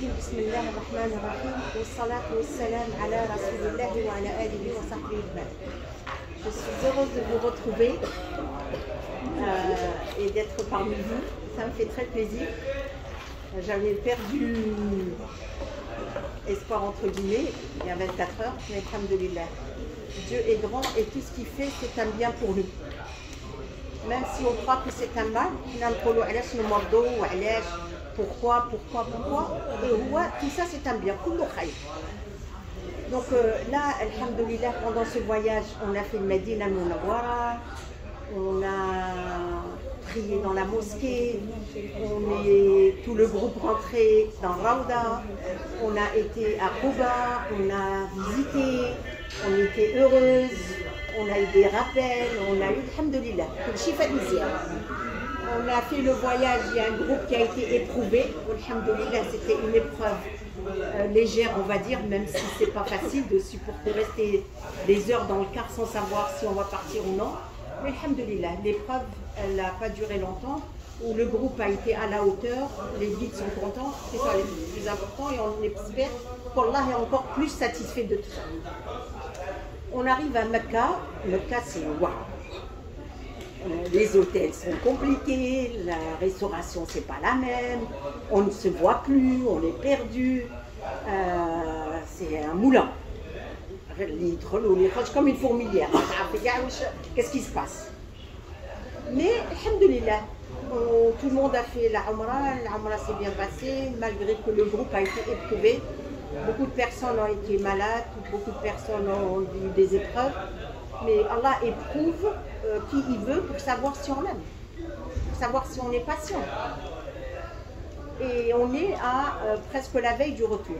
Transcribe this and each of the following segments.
الرجيم. بسم الله الرحمن الرحيم والصلاة والسلام على رسول الله وعلى آله وصحبه أجمعين. Je suis heureuse de vous retrouver et d'être parmi vous. Ça me fait très plaisir. J'avais perdu espoir entre guillemets il y a 24 heures, mais alhamdoulilah. Dieu est grand et tout ce qu'il fait c'est un bien pour nous. Même si on croit que c'est un mal, pourquoi, tout ça c'est un bien. Donc là, alhamdoulilah, pendant ce voyage, on a fait le Medina Munawwara, on a prié dans la mosquée, on est tout le groupe rentré dans Raouda, on a été à Quba, on a visité, on était heureuse, on a eu des rappels, on a eu, alhamdoulilah, on a fait le voyage, il y a un groupe qui a été éprouvé, alhamdoulilah, c'était une épreuve légère, on va dire, même si c'est pas facile de supporter, rester des heures dans le car sans savoir si on va partir ou non. Mais alhamdoulilah, l'épreuve, elle n'a pas duré longtemps, où le groupe a été à la hauteur, les guides sont contents, c'est ça le plus important, et on espère qu'Allah est encore plus satisfait de tout ça. On arrive à Mecca, Mecca c'est waouh. Les hôtels sont compliqués, la restauration c'est pas la même, on ne se voit plus, on est perdu, c'est un moulin. Comme une fourmilière, qu'est-ce qui se passe? Mais, alhamdoulilah, tout le monde a fait la Umrah s'est bien passée, malgré que le groupe a été éprouvé. Beaucoup de personnes ont été malades, beaucoup de personnes ont eu des épreuves, mais Allah éprouve qui il veut pour savoir si on l'aime, pour savoir si on est patient. Et on est à presque la veille du retour.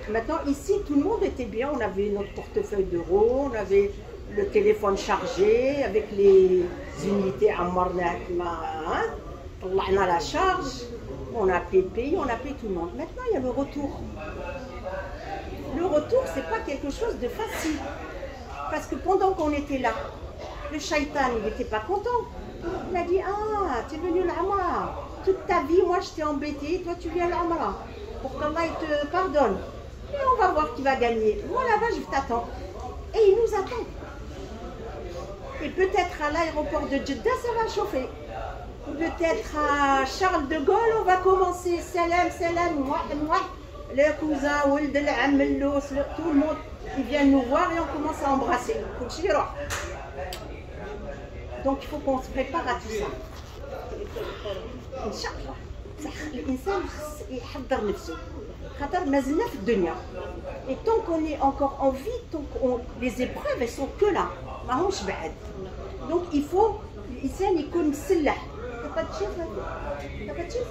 Maintenant, ici, tout le monde était bien, on avait notre portefeuille d'euros, on avait le téléphone chargé avec les unités Ammarna, on a la charge, on a appelé le pays, on a appelé tout le monde. Maintenant, il y a le retour. Le retour, c'est pas quelque chose de facile. Parce que pendant qu'on était là, le shaitan, il n'était pas content. Il a dit, ah, tu es venu à l'Umrah. Toute ta vie, moi, je t'ai embêté, toi, tu viens à l'Umrah. Pour qu'Allah te pardonne. Et on va voir qui va gagner. Moi, là-bas, je t'attends. Et il nous attend. Et peut-être à l'aéroport de Jeddah, ça va chauffer. Peut-être à Charles de Gaulle, on va commencer. Salam, moi. Les cousins, tout le monde, ils viennent nous voir et on commence à embrasser. Donc il faut qu'on se prépare à tout ça. Inch'Allah. الإنسان يحضر نفسه خاطر ما زلنا في الدنيا. Et tant qu'on est encore en vie, les épreuves elles sont que là, ماهمش بعد. Donc il faut الإنسان يكون مسلح. تبغى تشوف؟ تبغى تشوف؟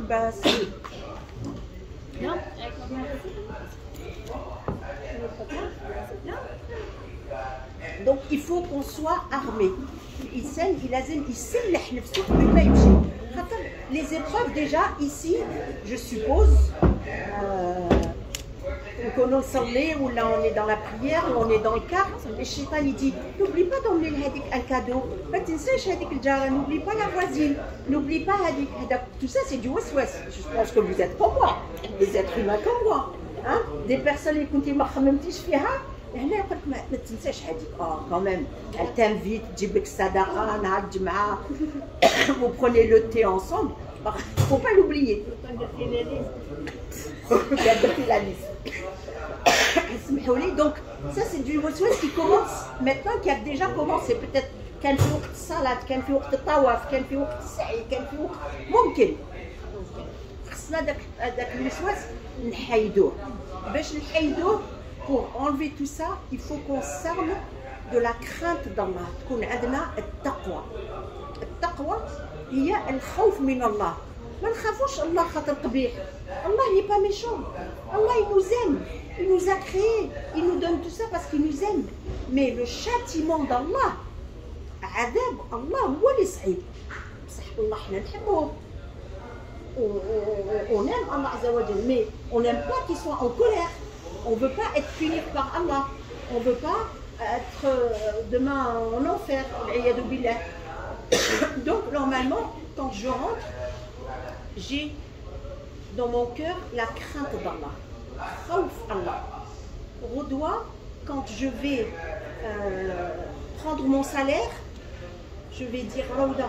لا سي بس. Donc il faut qu'on soit armé. Les épreuves déjà ici, je suppose, qu'on on s'enlève ou là on est dans la prière ou on est dans le car, et Shaitan il dit n'oublie pas d'emmener un cadeau, n'oublie pas la voisine, n'oublie pas tout ça c'est du waswas. Je pense que vous êtes comme moi, des êtres humains comme moi, hein? Des personnes qui كنتي ما خممتيش فيها هنا يقول لك ما تنساش هذيك quand même elle t'invite تجيب لك الصدقه نهار الجمعه vous prenez le thé ensemble, faut pas l'oublier. Donc ça c'est du waswas qui commence maintenant, qui a déjà commencé. Peut-être كان في وقت الصلاة, كان في وقت الطواف, كان في وقت السعي, كان في وقت ممكن خصنا داك الوسواس نحيدوه. باش نحيدوه pour enlever tout ça, il faut qu'on s'arme de la crainte d'Allah. تكون عندنا التقوى. التقوى هي الخوف من الله. ما نخافوش الله خاطر قبيح. Allah il n'est pas méchant. Allah il nous aime. Il nous a créés. Il nous donne tout ça parce qu'il nous aime. Mais le châtiment d'Allah, عذاب الله هو اللي صعيب. بصح الله حنا نحبوه. On aime Allah Azza wa Jalla, mais on n'aime pas qu'il soit en colère. On ne veut pas être puni par Allah. On ne veut pas être demain en enfer. Donc normalement, quand je rentre, j'ai dans mon cœur la crainte d'Allah. Khawf Allah. Rodois, quand je vais prendre mon salaire, je vais dire Rawda,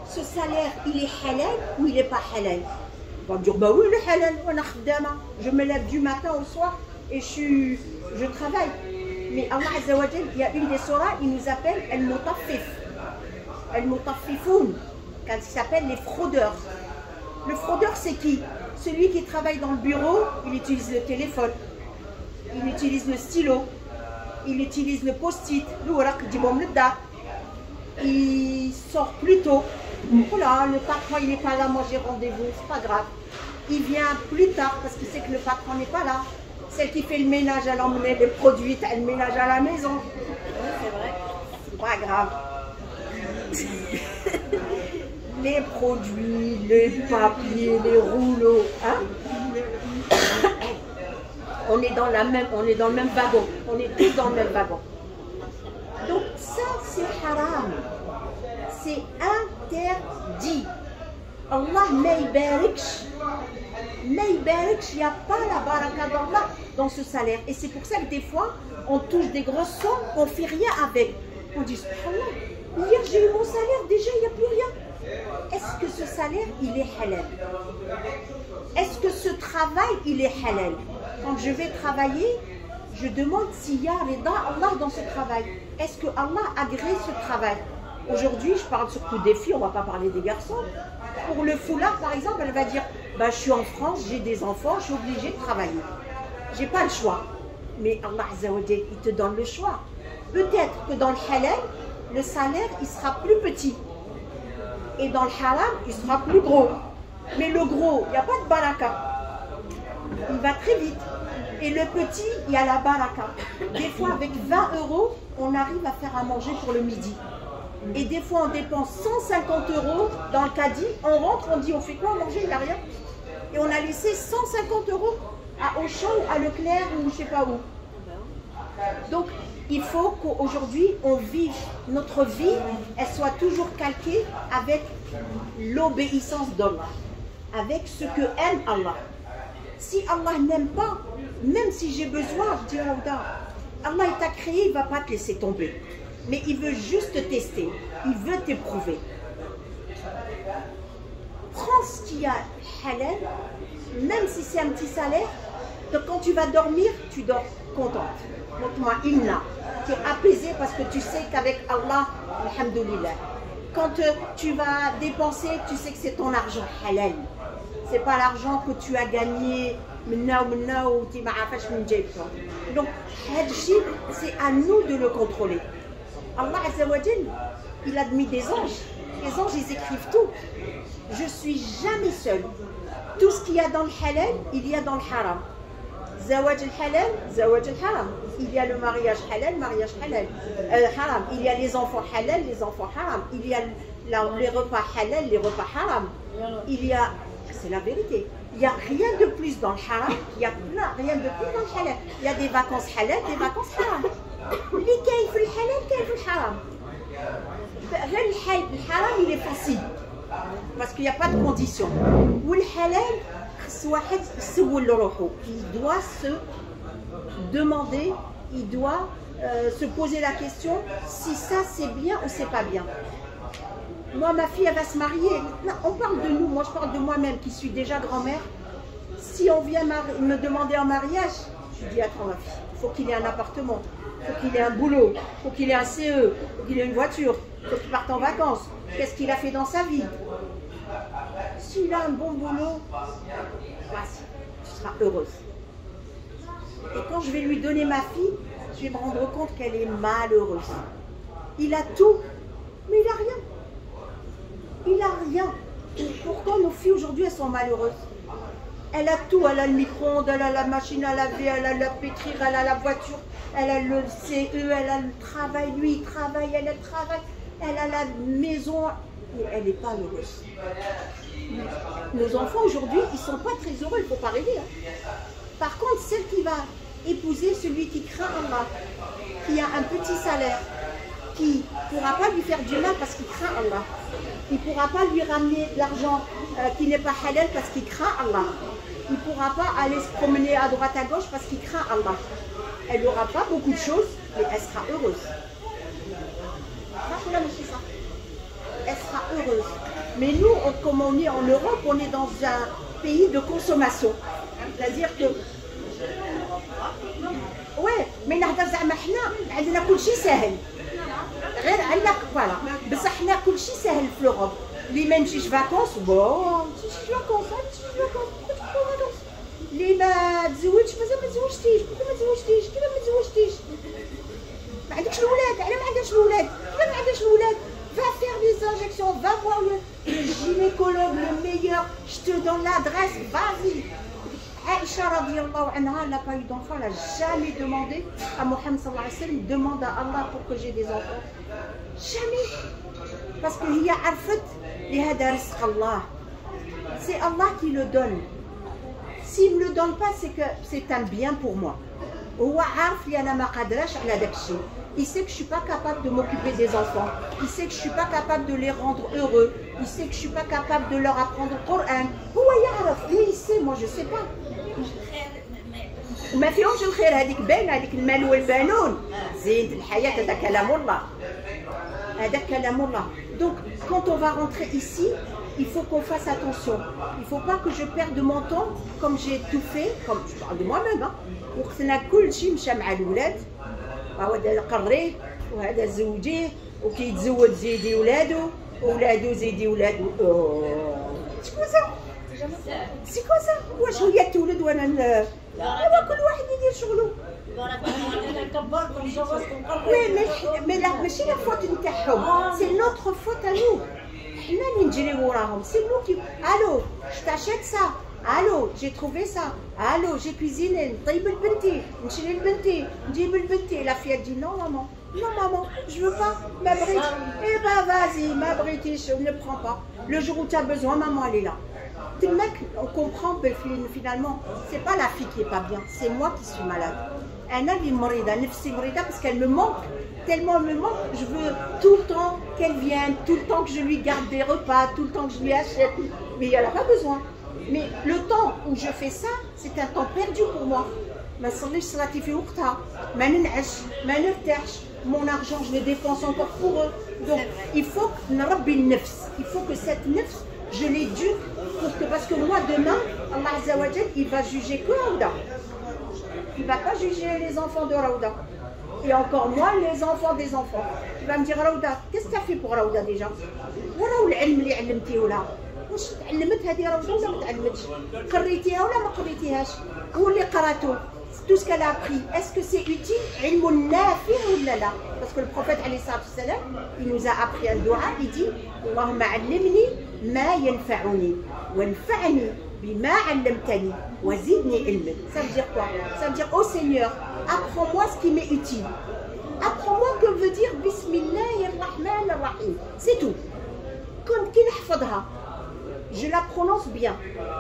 ce salaire il est halal ou il n'est pas halal? On va me dire bah oui, il est halal, je me lève du matin au soir et je travaille. Mais Allah Azza wa Jal, il y a une des surahs, il nous appelle Al-Mutaffif, Al-Mutaffifoun, qui s'appelle les fraudeurs. Le fraudeur, c'est qui? Celui qui travaille dans le bureau, il utilise le téléphone, il utilise le stylo, il utilise le post-it, il sort plus tôt. Voilà, le patron il n'est pas là, moi j'ai rendez-vous, c'est pas grave. Il vient plus tard parce qu'il sait que le patron n'est pas là. Celle qui fait le ménage, elle emmenait les produits, elle ménage à la maison. Oui, c'est vrai, c'est pas grave. Les produits, les papiers, les rouleaux, hein? On est dans le même wagon, on est tous dans le même wagon. Donc ça c'est haram, c'est interdit. Allah il n'y a pas la baraka d'Allah dans ce salaire. Et c'est pour ça que des fois, on touche des grosses sommes, on ne fait rien avec. On dit, subhanallah, hier j'ai eu mon salaire, déjà il n'y a plus rien. Est-ce que ce salaire, il est halal? Est-ce que ce travail, il est halal? Quand je vais travailler, je demande s'il y a rida Allah dans ce travail. Est-ce que Allah agrée ce travail? Aujourd'hui, je parle surtout des filles, on ne va pas parler des garçons. Pour le foulard, par exemple, elle va dire bah, je suis en France, j'ai des enfants, je suis obligée de travailler. Je n'ai pas le choix. Mais Allah Azza wa Jal, il te donne le choix. Peut-être que dans le halal, le salaire, il sera plus petit. Et dans le haram, il sera plus gros. Mais le gros, il n'y a pas de baraka. Il va très vite. Et le petit, il y a la baraka. Des fois, avec 20 €, on arrive à faire à manger pour le midi. Et des fois, on dépense 150 € dans le caddie. On rentre, on dit, on fait quoi à manger? Il n'y a rien. Et on a laissé 150 € à Auchan ou à Leclerc ou je ne sais pas où. Donc, il faut qu'aujourd'hui, on vive, notre vie, elle soit toujours calquée avec l'obéissance d'Allah, avec ce que aime Allah. Si Allah n'aime pas, même si j'ai besoin, je dis Allah il t'a créé, il ne va pas te laisser tomber. Mais il veut juste te tester, il veut t'éprouver. Prends ce qu'il y a halal, même si c'est un petit salaire, donc quand tu vas dormir, tu dors contente. Montre-moi inna, tu es apaisé parce que tu sais qu'avec Allah, alhamdoulilah. Quand tu vas dépenser, tu sais que c'est ton argent halal. Ce n'est pas l'argent que tu as gagné donc, c'est à nous de le contrôler. Allah Azza wa Jal, il a mis des anges. Les anges, ils écrivent tout. Je suis jamais seule. Tout ce qu'il y a dans le halal, il y a dans le haram. Zawaj al-halal, zawaj al-haram. Il y a le mariage halal, mariage halal. Haram. Il y a les enfants halal, les enfants haram. Il y a les repas halal, les repas haram. Il y a, c'est la vérité. Il n'y a rien de plus dans le haram, il y a rien de plus dans le halal. Il y a des vacances halal, des vacances haram. Les كيف الحلال كيف الحرام. Le haram il est facile parce qu'il n'y a pas de condition. Ou le halal, il doit se demander, il doit se poser la question si ça c'est bien ou c'est pas bien. Moi, ma fille, elle va se marier. Non, on parle de nous, moi je parle de moi-même qui suis déjà grand-mère. Si on vient me demander en mariage, je dis attends ma fille, il faut qu'il ait un appartement, il faut qu'il ait un boulot, il faut qu'il ait un CE, il faut qu'il ait une voiture, il faut qu'il parte en vacances. Qu'est-ce qu'il a fait dans sa vie? S'il a un bon boulot, voici, tu seras heureuse. Et quand je vais lui donner ma fille, je vais me rendre compte qu'elle est malheureuse. Il a tout, mais il n'a rien. Il n'a rien. Pourquoi nos filles aujourd'hui elles sont malheureuses? Elle a tout, elle a le micro-ondes, elle a la machine à laver, elle a la pétrir, elle a la voiture, elle a le CE, elle a le travail, lui il travaille, elle a le travail, elle a la maison, mais elle n'est pas heureuse. Nos enfants aujourd'hui, ils ne sont pas très heureux, il ne faut pas rêver. Hein. Par contre, celle qui va épouser celui qui craint Allah, qui a un petit salaire, qui ne pourra pas lui faire du mal parce qu'il craint Allah, Il ne pourra pas lui ramener de l'argent qui n'est pas halal parce qu'il craint Allah. Il ne pourra pas aller se promener à droite à gauche parce qu'il craint Allah. Elle n'aura pas beaucoup de choses, mais elle sera heureuse. Elle sera heureuse. Mais nous, comme on est en Europe, on est dans un pays de consommation. C'est-à-dire que... Ouais, mais نهضر زعما حنا عندنا كل شيء ساهل. غير عندنا فوالا، بصح حنا كل شيء ساهل في لوروب. اللي ما يمشيش فاكونس بون، تمشيش فاكونس، اللي ما تزوجش مازال ما تزوجتيش، ما تزوجتيش، كيما ما تزوجتيش؟ ما عندكش الولاد، علاه ما عندكش الولاد؟ كيما ما عندكش الولاد؟ Va faire des injections, va voir le gynécologue, le meilleur, je te donne l'adresse, vas-y. Aïcha radiallahu anha n'a pas eu d'enfant, elle n'a jamais demandé à Mohammed sallallahu alayhi wa sallam, demande à Allah pour que j'ai des enfants. Jamais. Parce qu'il y a arfat, Allah. C'est Allah qui le donne. S'il ne me le donne pas, c'est que c'est un bien pour moi. Il sait que je ne suis pas capable de m'occuper des enfants. Il sait que je ne suis pas capable de les rendre heureux. Il sait que je ne suis pas capable de leur apprendre le Coran. Lui, il sait, moi je ne sais pas. وما فيهمش الخير هذيك باينه هذيك المال والبنون زينة الحياة هذا كلام الله هذا كلام الله. Donc quand on va rentrer ici, il faut qu'on fasse attention. Il ne faut pas que je perde mon temps comme j'ai tout fait, comme je parle de moi-même. وقتنا كل شيء مشى مع الولاد. هذا قري وهذا زوجيه وكيتزوج زيدي ولادو وولادو زيدي ولادو. شكون سا؟ سي كوا سا؟ واش هي تولد وانا ايوا كل واحد يدير شغله. وي مي لا ماشي لا فوت نتاعهم، سي نوتر فوت ا نو. حنا اللي نجريو وراهم، سي نو كي الو شتاشيت سا، الو جي تروفي سا، الو جي كوزيني نطيب لبنتي، نشري لبنتي، نجيب لبنتي. لا فيا تجي نو مامان، non maman, je veux pas, ma brite. Eh ben vas-y, ma british, ne prends pas. Le jour où tu as besoin, maman elle est là. Le mec, on comprend finalement, c'est pas la fille qui est pas bien, c'est moi qui suis malade. Elle a dit morida, nefsi morida, parce qu'elle me manque, tellement elle me manque, je veux tout le temps qu'elle vienne, tout le temps que je lui garde des repas, tout le temps que je lui achète, mais elle n'a pas besoin. Mais le temps où je fais ça, c'est un temps perdu pour moi. ما نصليش صلاتي في وقتها، ما ننعش، ما نرتاحش، mon argent je le dépense encore pour eux. Donc il faut نربي النفس، il faut que cette nefs je l'éduque pour que, parce que moi demain Allah Azza wa Jal il va juger que Raouda, il va pas juger les enfants de Raouda et encore moins les enfants des enfants. Il va me dire Raouda, qu'est-ce que tu as fait pour Raouda déjà? وراو العلم اللي علمتيه لها، واش تعلمت هذه راوده ولا ما تعلمتش؟ قريتيها ولا ما قريتيهاش؟ هو اللي قراته tout ce qu'elle a appris, est-ce que c'est utile? علم نافع ولا لا؟ Parce que le prophète عليه الصلاة والسلام il nous a appris un dua, il dit اللهم علمني ما ينفعني وانفعني بما علمتني وزدني علما. Ça veut dire quoi? Ça veut dire oh Seigneur, apprends-moi ce qui m'est utile. Apprends-moi que veut dire Bismillahirrahmanirrahim. C'est tout. Comme qui n'hafadha. Je la prononce bien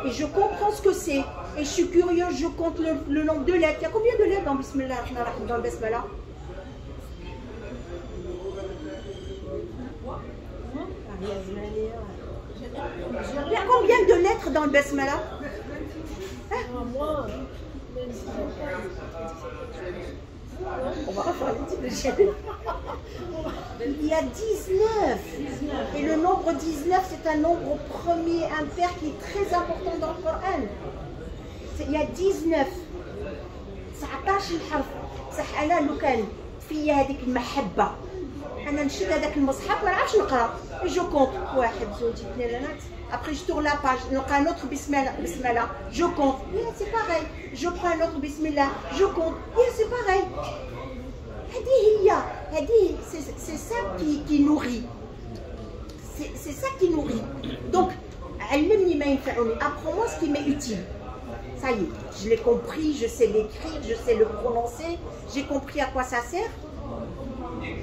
et je comprends ce que c'est et je suis curieuse, je compte le nombre de lettres. Il y a combien de lettres dans Bismillah, dans le Basmala? Il y a combien de lettres dans le Basmala? On va refaire un petit peu. Il y a 19. Et le nombre 19, c'est un nombre premier impair qui est très important dans le Coran. Il y a 19. 19 الحرف. صح أنا لو كان في هذيك المحبة أنا نشد هذاك المصحف ما نعرفش نقرا. جو كونت 1 2 3 4. Après je tourne la page, نلقى un autre bismillah, je compte. C'est pareil. Je prends un autre bismillah, je compte. C'est pareil. C'est ça qui nourrit. C'est ça qui nourrit. Donc, apprends-moi ce qui m'est utile. Ça y est, je l'ai compris, je sais l'écrire, je sais le prononcer, j'ai compris à quoi ça sert.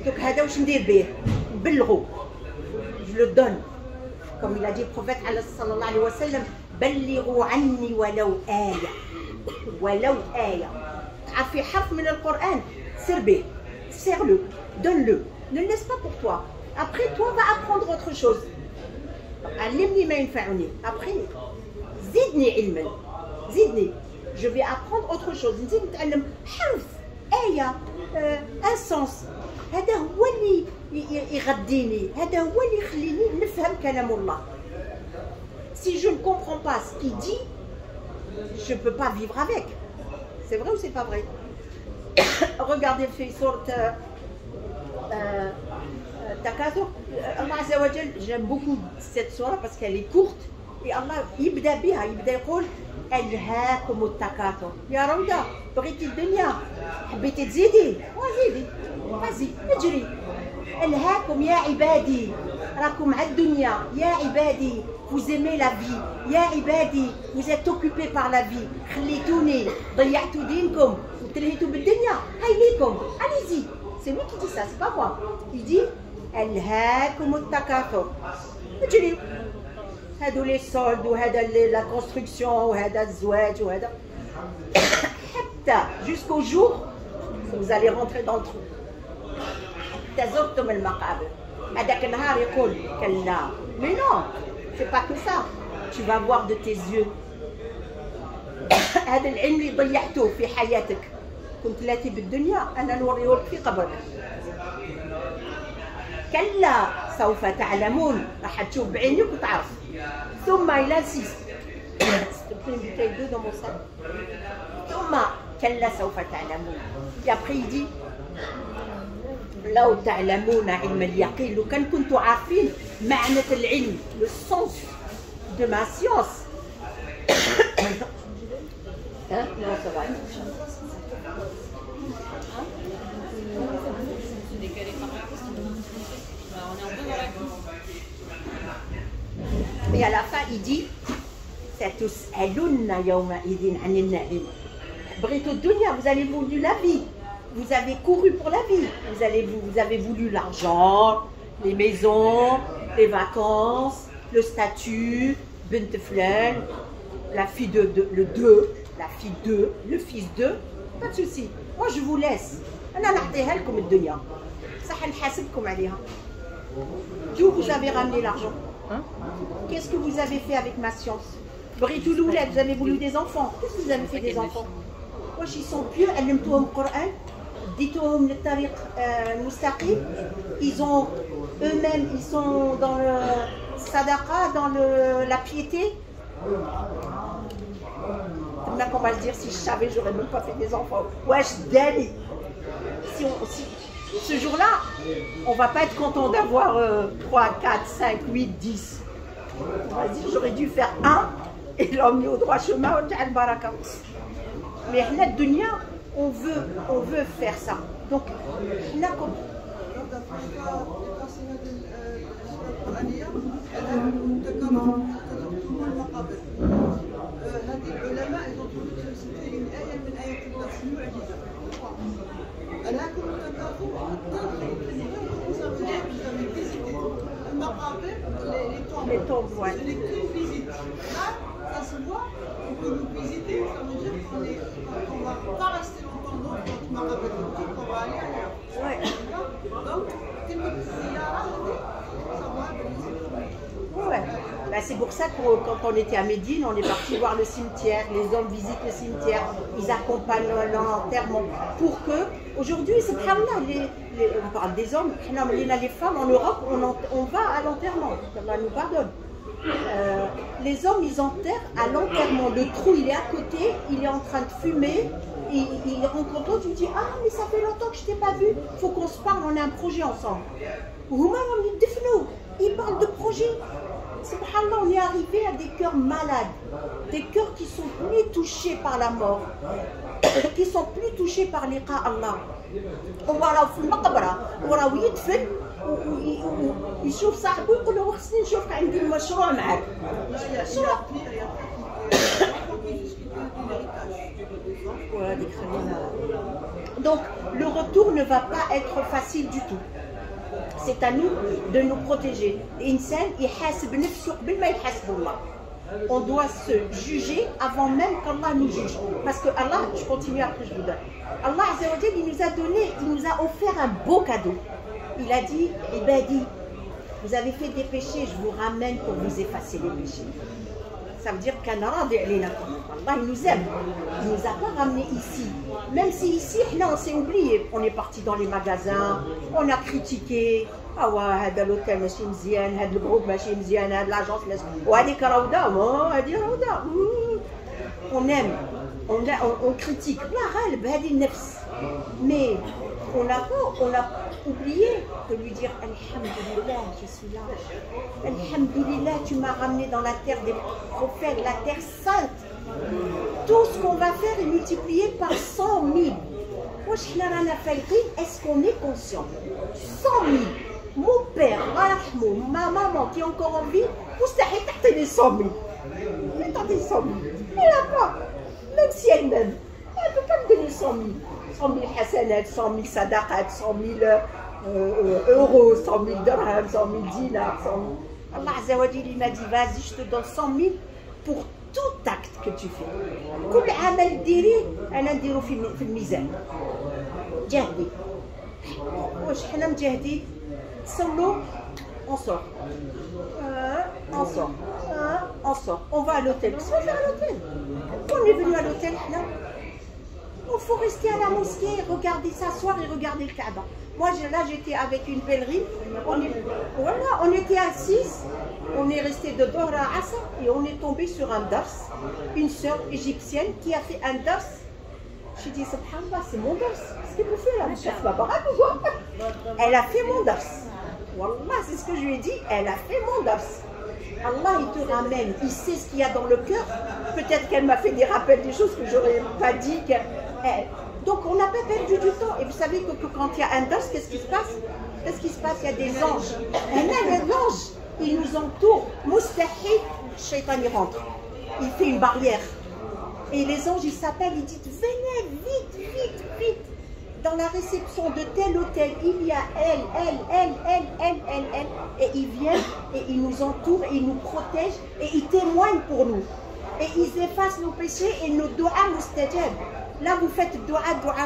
Donc, je le donne. Comme il a dit le prophète sallallahu alayhi wa sallam, بلغوا عني ولو آية ولو آية. في حرف من القرآن سر به, serre-le, donne-le, ne le laisse pas pour toi. Après toi va apprendre autre chose. علمني ما ينفعني. Après, زدني علما. زدني. Je vais apprendre autre chose. نزيد نتعلم حرف، آية، un sens. هذا هو اللي يغديني، هذا هو اللي يخليني نفهم كلام الله. Si je ne comprends pas ce qu'il dit, je ne peux pas vivre avec. C'est vrai ou c'est pas vrai? Regardez في سورة Takathur. Allah Azza wa Jal, j'aime beaucoup cette sourate parce qu'elle est courte. Et Allah يبدأ بها، يبدأ يقول ألهاكم التكاثر. يا روضة بغيتي الدنيا، حبيتي تزيدي، زيدي، vas-y اجري. ألهاكم يا عبادي، راكم على الدنيا يا عبادي. Vous aimez la vie, يا عبادي. Vous êtes occupés par la vie. خليتوني، ضيعتوا دينكم، وتلهيتوا بالدنيا. هاي ليكم، allez-y. C'est lui qui dit ça, c'est pas moi. Il dit ألهاكم التكاثر. اجري. هادو لي سولد وهذا la construction وهذا الزواج وهذا حتى jusqu'au jour où vous allez rentrer dans le trou. حتى زرتم المقابر. هذاك النهار يقول كلا. Mais non, c'est pas que ça. Tu vas voir de tes yeux. هذا العلم اللي ضيعته في حياتك كنت لاتي بالدنيا أنا نوريهولك في قبرك. كلا سوف تعلمون. راح تشوف بعينك وتعرف. ثم إلى سيس. ثم كلا سوف تعلمون. Et après il dit لو تعلمون علم اليقين. لو كان كنتوا عارفين معنى العلم، le sens de ma science. Hein? Non, ça va. Et à la fin, il dit ستسألن يومئذ عن النعيم. بغيتوا الدنيا, vous avez voulu la vie, vous avez couru pour la vie, vous avez voulu l'argent, les maisons, les vacances, le statut, bint fulan, la fille la fille le fils de, pas de souci. Moi je vous laisse. أنا نعطيها لكم الدنيا. صح نحاسبكم عليها. D'où vous avez ramené l'argent? Hein? Qu'est-ce que vous avez fait avec ma science? Britou Loulet, vous avez voulu des enfants. Qu'est-ce que vous avez fait des enfants? Wesh, ils sont pieux, علمتوهم القرآن, ديتوهم للطريق المستقيم. Ils ont eux-mêmes, ils sont dans le sadaqa, dans la piété. Maintenant qu'on va le dire, si je savais, j'aurais même pas fait des enfants. Wesh, Dali. Ce jour-là, on ne va pas être content d'avoir 3, 4, 5, 8, 10. On va dire j'aurais dû faire 1 et l'emmener au droit chemin, mais la dunya, on veut faire ça. Donc, là, comme... les tombes, ouais. Ça se voit, on peut nous visiter, ça veut dire qu'on ne va pas rester longtemps dans notre marabout, on va aller ailleurs. Ouais. Donc, ouais. Bah, c'est pour ça que quand on était à Médine, on est parti voir le cimetière, les hommes visitent le cimetière, ils accompagnent l'enterrement. Pour que, aujourd'hui, subhanallah, on parle des hommes, les femmes en Europe, on va à l'enterrement, Allah nous pardonne. Les hommes, ils enterrent à l'enterrement. Le trou, il est à côté, il est en train de fumer. Il rencontre l'autre, il dit ah, mais ça fait longtemps que je t'ai pas vu, il faut qu'on se parle, on a un projet ensemble. Ils parlent de projet. Subhanallah, on est arrivé à des cœurs malades, des cœurs qui sont plus touchés par la mort, qui sont plus touchés par l'iqa Allah. On va là au المقبرة وراه يدفن ويشوف صاحبه يقول له خصني نشوفك عندي المشروع معك. Donc le retour ne va pas être facile du tout. C'est à nous de nous protéger. On doit se juger avant même qu'Allah nous juge. Parce que Allah, je continue après je vous donne. Allah Azza wa Jalla, il nous a offert un beau cadeau. Il a dit, Ibadi, vous avez fait des péchés, je vous ramène pour vous effacer les péchés. Ça veut dire qu'Allah, il nous aime. Il ne nous a pas ramenés ici. Même si ici, là, on s'est oublié. On est parti dans les magasins, on a critiqué. Ah ouais, l'hôtel, ماشي مزيان, le groupe, ماشي مزيان, l'agence, وهذيك روضة, هذه روضة. On aime, on critique. Mais on a oublié de lui dire Alhamdulillah, je suis là. Alhamdulillah, tu m'as ramené dans la terre des prophètes, la terre sainte. Tout ce qu'on va faire est multiplié par 100 000. Est-ce qu'on est conscient? 100 000. Mon père, ma maman qui est encore en vie, vous avez les 100 000. Elle n'a pas. Même si elle m'aime, elle ne peut pas me donner 100 000. 100 000 hasanat, 100 000 sadaqat, 100 000 euros, 100 000 dirhams, 100 000 dinars. Allah Azza wa Jalla m'a dit, vas-y, je te donne 100 000 pour tout acte que tu fais. كل عمل ديري أنا نديرو في الميزان. جهدي. واش حنا مجهدين؟ تصلوا on sort. On sort. On va à l'hôtel. Qu'est-ce qu'on fait à l'hôtel? On est venu à l'hôtel là. Il faut rester à la mosquée, regarder, s'asseoir et regarder le Kaaba. Moi, là, j'étais avec une pèlerine. On était assises. On est resté de Dohra à Assa et on est tombé sur un dars. Une sœur égyptienne qui a fait un dars. J'ai dit, subhanallah, c'est mon dars. Qu'est-ce qu'elle peut faire là? Chef ma baraque ou quoi? Elle a fait mon dars. Wallah, c'est ce que je lui ai dit. Elle a fait mon dars. Allah, il te ramène. Il sait ce qu'il y a dans le cœur. Peut-être qu'elle m'a fait des rappels, des choses que j'aurais pas dit. Donc, on n'a pas perdu du temps. Et vous savez que quand il y a un dars, qu'est-ce qui se passe? Qu'est-ce qui se passe? Il y a des anges. Et là, il y a des anges. Il nous entoure. Moustahid, Shaitan, il rentre. Il fait une barrière. Et les anges, ils s'appellent, ils disent, venez, vite. Dans la réception de tel hôtel, il y a elle. Et ils viennent, et ils nous entourent, et ils nous protègent, et ils témoignent pour nous. Et ils effacent nos péchés et nos doigts mustajab. Là, vous faites doua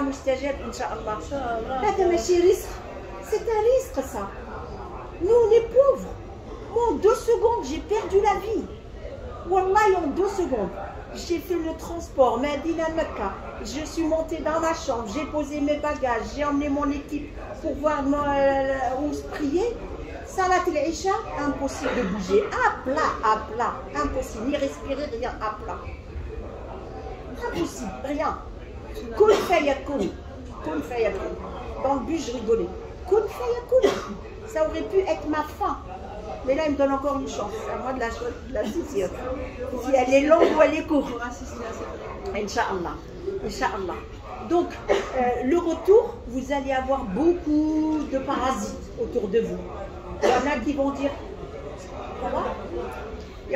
mustajab, Inch'Allah. C'est un risque, ça. Nous, on est pauvres. Moi, en 2 secondes, j'ai perdu la vie. Wallahi, en 2 secondes. J'ai fait le transport, Medina Mecca. Je suis montée dans ma chambre, j'ai posé mes bagages, j'ai emmené mon équipe pour voir où se prier. Salat al-Isha, impossible de bouger. À plat. Impossible, ni respirer, rien, à plat. Impossible, rien. Kun fayakun. Dans le bus, je rigolais. Kun fayakun. Ça aurait pu être ma fin. Mais là, il me donne encore une chance. C'est à moi de la saisir. Si elle est longue ou elle est courte. Inch'Allah. Donc, le retour, vous allez avoir beaucoup de parasites autour de vous. Il y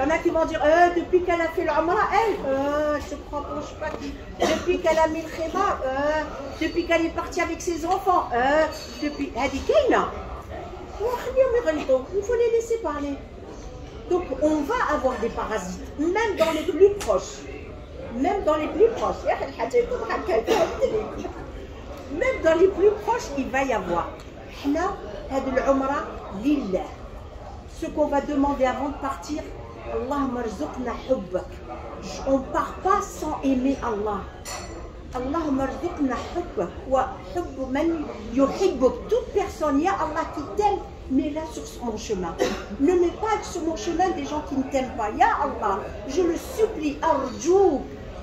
en a qui vont dire, depuis qu'elle a fait l'Umrah, elle, je crois pas, je sais pas qui. Depuis qu'elle a mis le khimar, depuis qu'elle est partie avec ses enfants, depuis. Elle dit, Keina. Il faut les laisser parler. Donc on va avoir des parasites, même dans les plus proches. Même dans les plus proches, il va y avoir. Ce qu'on va demander avant de partir, Allahumma rzuqna hubbak. On ne part pas sans aimer Allah. Allahumma rzuqna hubbak wa hubbu man yuhibbuk. Toute personne, il y a Allah qui t'aime, mets-la sur mon chemin. Ne mets pas sur mon chemin des gens qui ne t'aiment pas. Ya Allah, je le supplie, arjouk.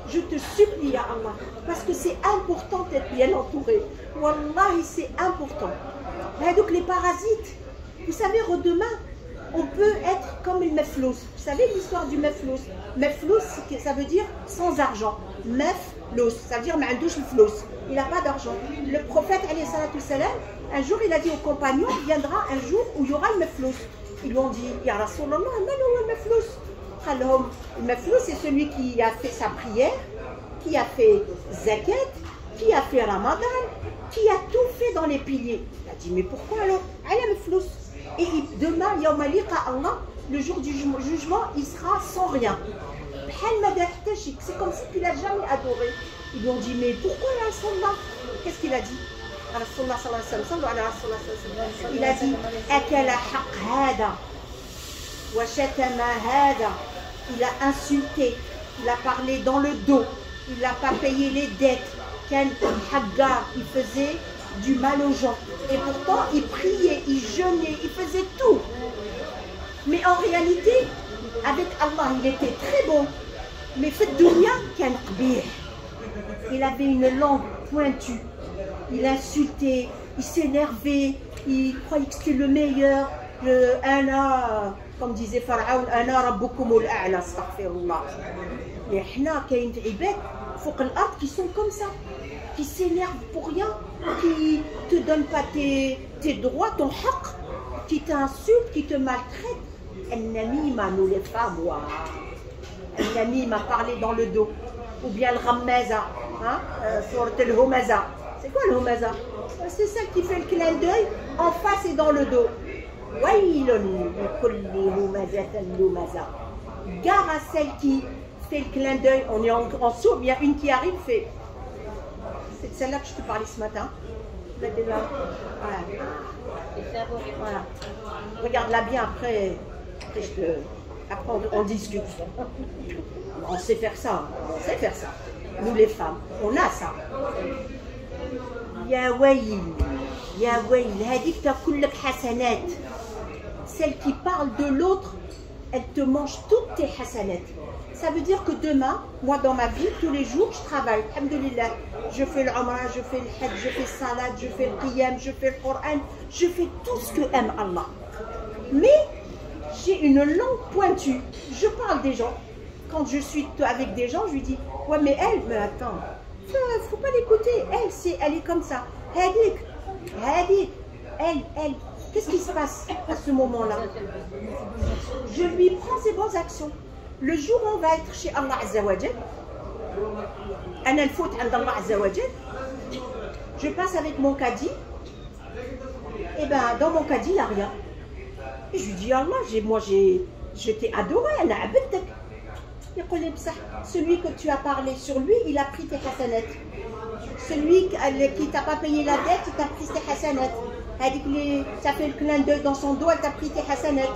Je te supplie, Ya Allah, parce que c'est important d'être bien entouré. Wallahi, c'est important. Donc les parasites, vous savez, demain, on peut être comme le meflous. Vous savez l'histoire du meflous? Meflous, ça veut dire sans argent. Meflous, ça veut dire ma'andouch le flous. Il n'a pas d'argent. Le prophète, alayhi salatu salam, un jour, il a dit aux compagnons, il viendra un jour où il y aura le meflous. Ils lui ont dit, Ya Rasulallah, le meflous. Le meflous, c'est celui qui a fait sa prière, qui a fait zakat, qui a fait ramadan, qui a tout fait dans les piliers. Il a dit, mais pourquoi alors? Elle meflous. Et demain, Yawma liqa Allah, le jour du jugement, il sera sans rien. C'est comme si tu l'as jamais adoré. Ils lui ont dit, mais pourquoi là, Sallah? Qu'est-ce qu'il a dit? Il a dit Akala haq hada wa shatama hada. Il a insulté, il a parlé dans le dos, il n'a pas payé les dettes. Ken Haggar, il faisait du mal aux gens. Et pourtant, il priait, il jeûnait, il faisait tout. Mais en réalité, avec Allah, il était très bon. Mais fait dunya, Ken Qbih. Il avait une langue pointue. Il insultait, il s'énervait, il croyait que c'était le meilleur. Ana, comme disait Pharaon, Ana rabbukumul a'la, astaghfirullah. Mais hna, kayin ibad, fouq al-ard qui sont comme ça, qui s'énervent pour rien, qui te donnent pas tes droits, ton haq, qui t'insultent, qui te maltraitent. Al-namima, nous les femmes, Al-namima, parler dans le dos. Ou bien le rammaza, sur le humaza. C'est quoi le humaza? C'est celle qui fait le clin d'œil en face et dans le dos. Gare à celle qui fait le clin d'œil, on est en sourd, il y a une qui arrive, fait. C'est de celle-là que je te parlais ce matin. Voilà. Voilà. Regarde-la bien après on discute. On sait faire ça, Nous les femmes, on a ça. Ya wayl, hadik takullak hasanat. Celle qui parle de l'autre, elle te mange toutes tes hasanat. Ça veut dire que demain, moi dans ma vie, tous les jours, je travaille. Alhamdulillah, je fais le Umrah, je fais le Hajj, je fais le Salat, je fais le Qiyam, je fais le Coran, je fais tout ce que aime Allah. Mais j'ai une langue pointue. Je parle des gens. Quand je suis avec des gens, je lui dis ouais, mais attends, faut pas l'écouter. Elle est comme ça. Hadik, elle. Qu'est-ce qui se passe à ce moment-là? Je lui prends ses bonnes actions. Le jour où on va être chez Allah Azza wa Jal, ana al-fout عند Allah Azza wa Jal, je passe avec mon caddie. Et ben dans mon caddie, il n'y a rien. Et je lui dis Allah, je t'ai adoré, ana abedtek. Celui que tu as parlé sur lui, il a pris tes hasanat. Celui qui t'a pas payé la dette, il t'a pris tes hasanat. Ça fait le clin d'œil dans son dos, elle t'a pris tes hasanat.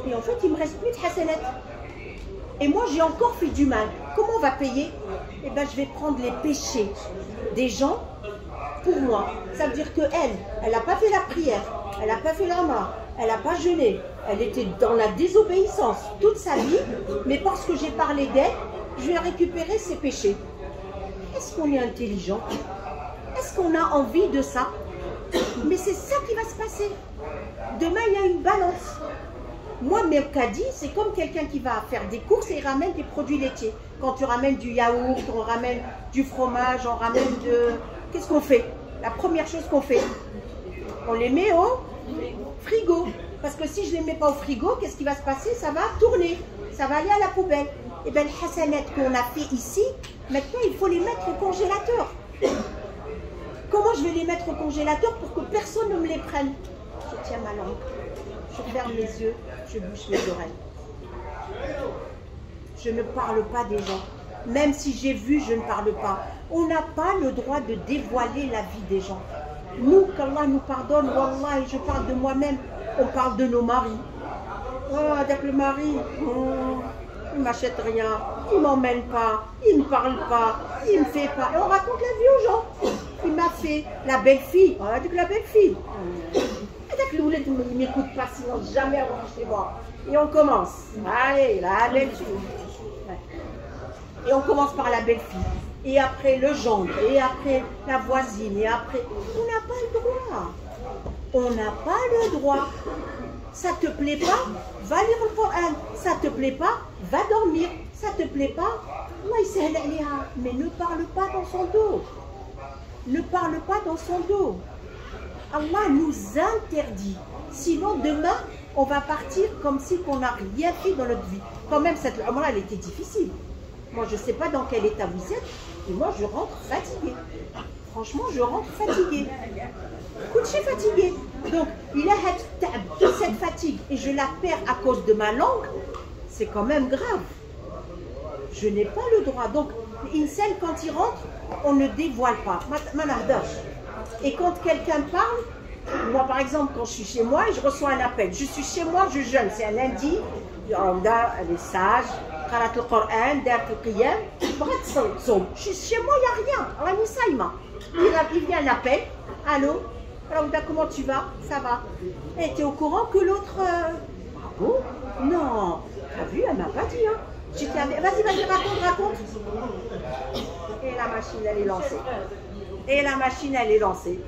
Et en fait, il me reste plus de hasanat. Et moi, j'ai encore fait du mal. Comment on va payer? Eh bien, je vais prendre les péchés des gens pour moi. Ça veut dire qu'elle n'a pas fait la prière, elle n'a pas fait l'Umrah, elle n'a pas jeûné, elle était dans la désobéissance toute sa vie, mais parce que j'ai parlé d'elle, je vais récupérer ses péchés. Est-ce qu'on est intelligent? Est-ce qu'on a envie de ça? Mais c'est ça qui va se passer. Demain, il y a une balance. Moi, mes caddies, c'est comme quelqu'un qui va faire des courses et il ramène des produits laitiers. Quand tu ramènes du yaourt, on ramène du fromage, on ramène de... Qu'est-ce qu'on fait? La première chose qu'on fait, on les met au frigo. Parce que si je ne les mets pas au frigo, qu'est-ce qui va se passer? Ça va tourner, ça va aller à la poubelle. Et bien, les hasanat qu'on a fait ici, maintenant, il faut les mettre au congélateur. Comment je vais les mettre au congélateur pour que personne ne me les prenne? Je tiens ma langue, je ferme mes yeux, je bouche mes oreilles. Je ne parle pas des gens. Même si j'ai vu, je ne parle pas. On n'a pas le droit de dévoiler la vie des gens. Nous, qu'Allah nous pardonne, Wallah, et je parle de moi-même, on parle de nos maris. Oh, avec le mari, il ne m'achète rien, il ne m'emmène pas, il ne me parle pas, il ne me fait pas. Et on raconte la vie aux gens. Il m'a fait la belle-fille. On a dit que la belle-fille. Et le il ne m'écoute pas, sinon jamais on va chez moi. Et on commence. Allez, la belle-fille. Et on commence par la belle-fille. Et après le gendre, et après la voisine, et après... On n'a pas le droit. On n'a pas le droit. Ça te plaît pas? Va lire le Coran. Ça te plaît pas? Va dormir. Ça te plaît pas? Mais ne parle pas dans son dos. Ne parle pas dans son dos. Allah nous interdit. Sinon, demain, on va partir comme si on n'a rien fait dans notre vie. Quand même, cette Umrah, elle était difficile. Moi, je ne sais pas dans quel état vous êtes, et moi, je rentre fatiguée. Franchement, je rentre fatiguée. Écoute, je suis fatiguée. Donc, il a cette fatigue, et je la perds à cause de ma langue, c'est quand même grave. je n'ai pas le droit. Donc, l'insan, quand il rentre, on ne dévoile pas. Et quand quelqu'un parle, moi par exemple, quand je suis chez moi, je reçois un appel. Je suis chez moi, je jeûne. C'est un lundi. Elle est sage. قرأت القرآن دارت القيام بغات تصوم. Je suis chez moi, il n'y a rien. راني صايمة. Il vient un appel. Allô, Raouda, comment tu vas? Ça va. Et tu es au courant que l'autre... Ah bon? Non. T'as vu, elle m'a pas dit. Hein. Vas-y, raconte. Et la machine, elle est lancée.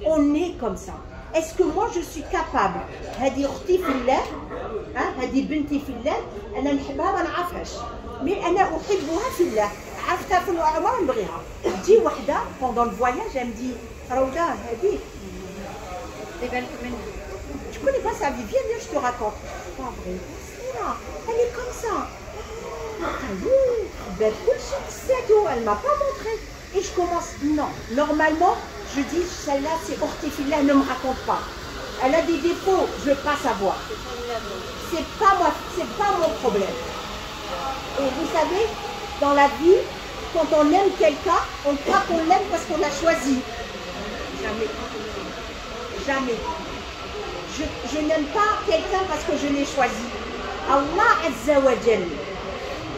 On est comme ça. Est-ce que moi je suis capable هذه أختي في الله هذه بنتي في الله أنا نحبها ما نعرفهاش mais أنا أحبها في الله عرفتها في العمر نبغيها تجي وحدة pendant le voyage elle me dit روضة هذه tu connais pas sa vie viens je te raconte pas vrai elle est comme ça elle m'a pas montré et je commence non normalement je dis, celle-là, c'est Ortifilla, ne me raconte pas. Elle a des défauts, je ne veux pas savoir. C'est pas mon problème. Et vous savez, dans la vie, quand on aime quelqu'un, on croit qu'on l'aime parce qu'on l'a choisi. Jamais. Je n'aime pas quelqu'un parce que je l'ai choisi. Allah Azza wa Jal.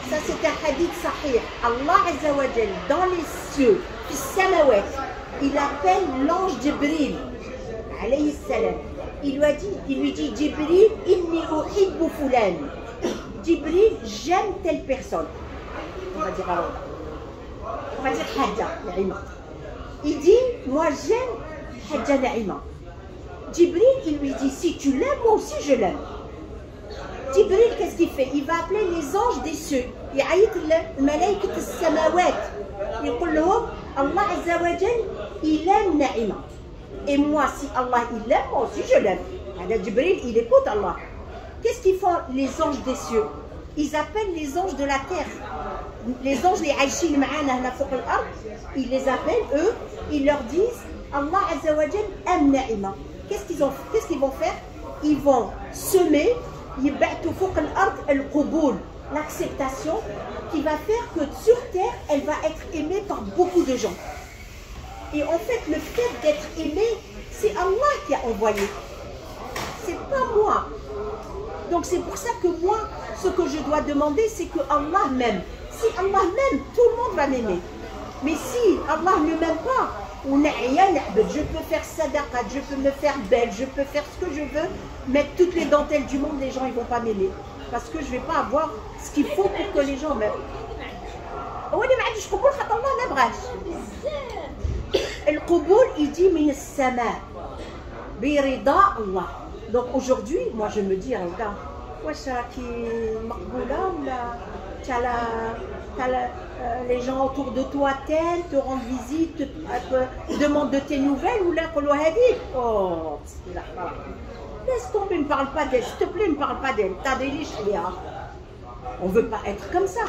Ça, c'est un hadith sahih. Allah Azza wa Jal, dans les cieux, fi samawat, il appelle l'ange Jibril, alayhi salam. Il lui dit Jibril, inni uhibbu fulan. Jibril, j'aime telle personne. On va dire alors. On va dire Hadja Naïma. Il dit, moi j'aime Hadja Naïma. Jibril, il lui dit, si tu l'aimes, moi aussi je l'aime. Jibril, qu'est-ce qu'il fait? Il va appeler les anges des cieux. Il aït le malaïkat as-samawat. Il dit لهم Allah Azza wa Jal, il aime Naïma. Et moi, si Allah il l'aime, moi aussi je l'aime. Alors Jibril, il écoute Allah. Qu'est-ce qu'ils font les anges des cieux? Ils appellent les anges de la terre. Les anges, les Aïchil Ma'ana, ils les appellent, eux, ils leur disent Allah Azza wa Jal aime Naïma. Qu'est-ce qu'ils vont faire? Ils vont semer l'acceptation qui va faire que sur terre, elle va être aimée par beaucoup de gens. Et en fait, le fait d'être aimé, c'est Allah qui a envoyé. C'est pas moi. Donc c'est pour ça que moi, ce que je dois demander, c'est que Allah m'aime. Si Allah m'aime, tout le monde va m'aimer. Mais si Allah ne m'aime pas, je peux faire sadaqat, je peux me faire belle, je peux faire ce que je veux, mettre toutes les dentelles du monde, les gens ils vont pas m'aimer. Parce que je ne vais pas avoir ce qu'il faut pour que les gens m'aiment. Le Qubul, il dit min as-sama birida Allah. Donc aujourd'hui, moi je me dis, regarde, les gens autour de toi t'aiment, te rendent visite, te demandent de tes nouvelles ou là, oh, laisse tomber, ne parle pas d'elle, s'il te plaît, ne parle pas d'elle. T'as des liches, on ne veut pas être comme ça.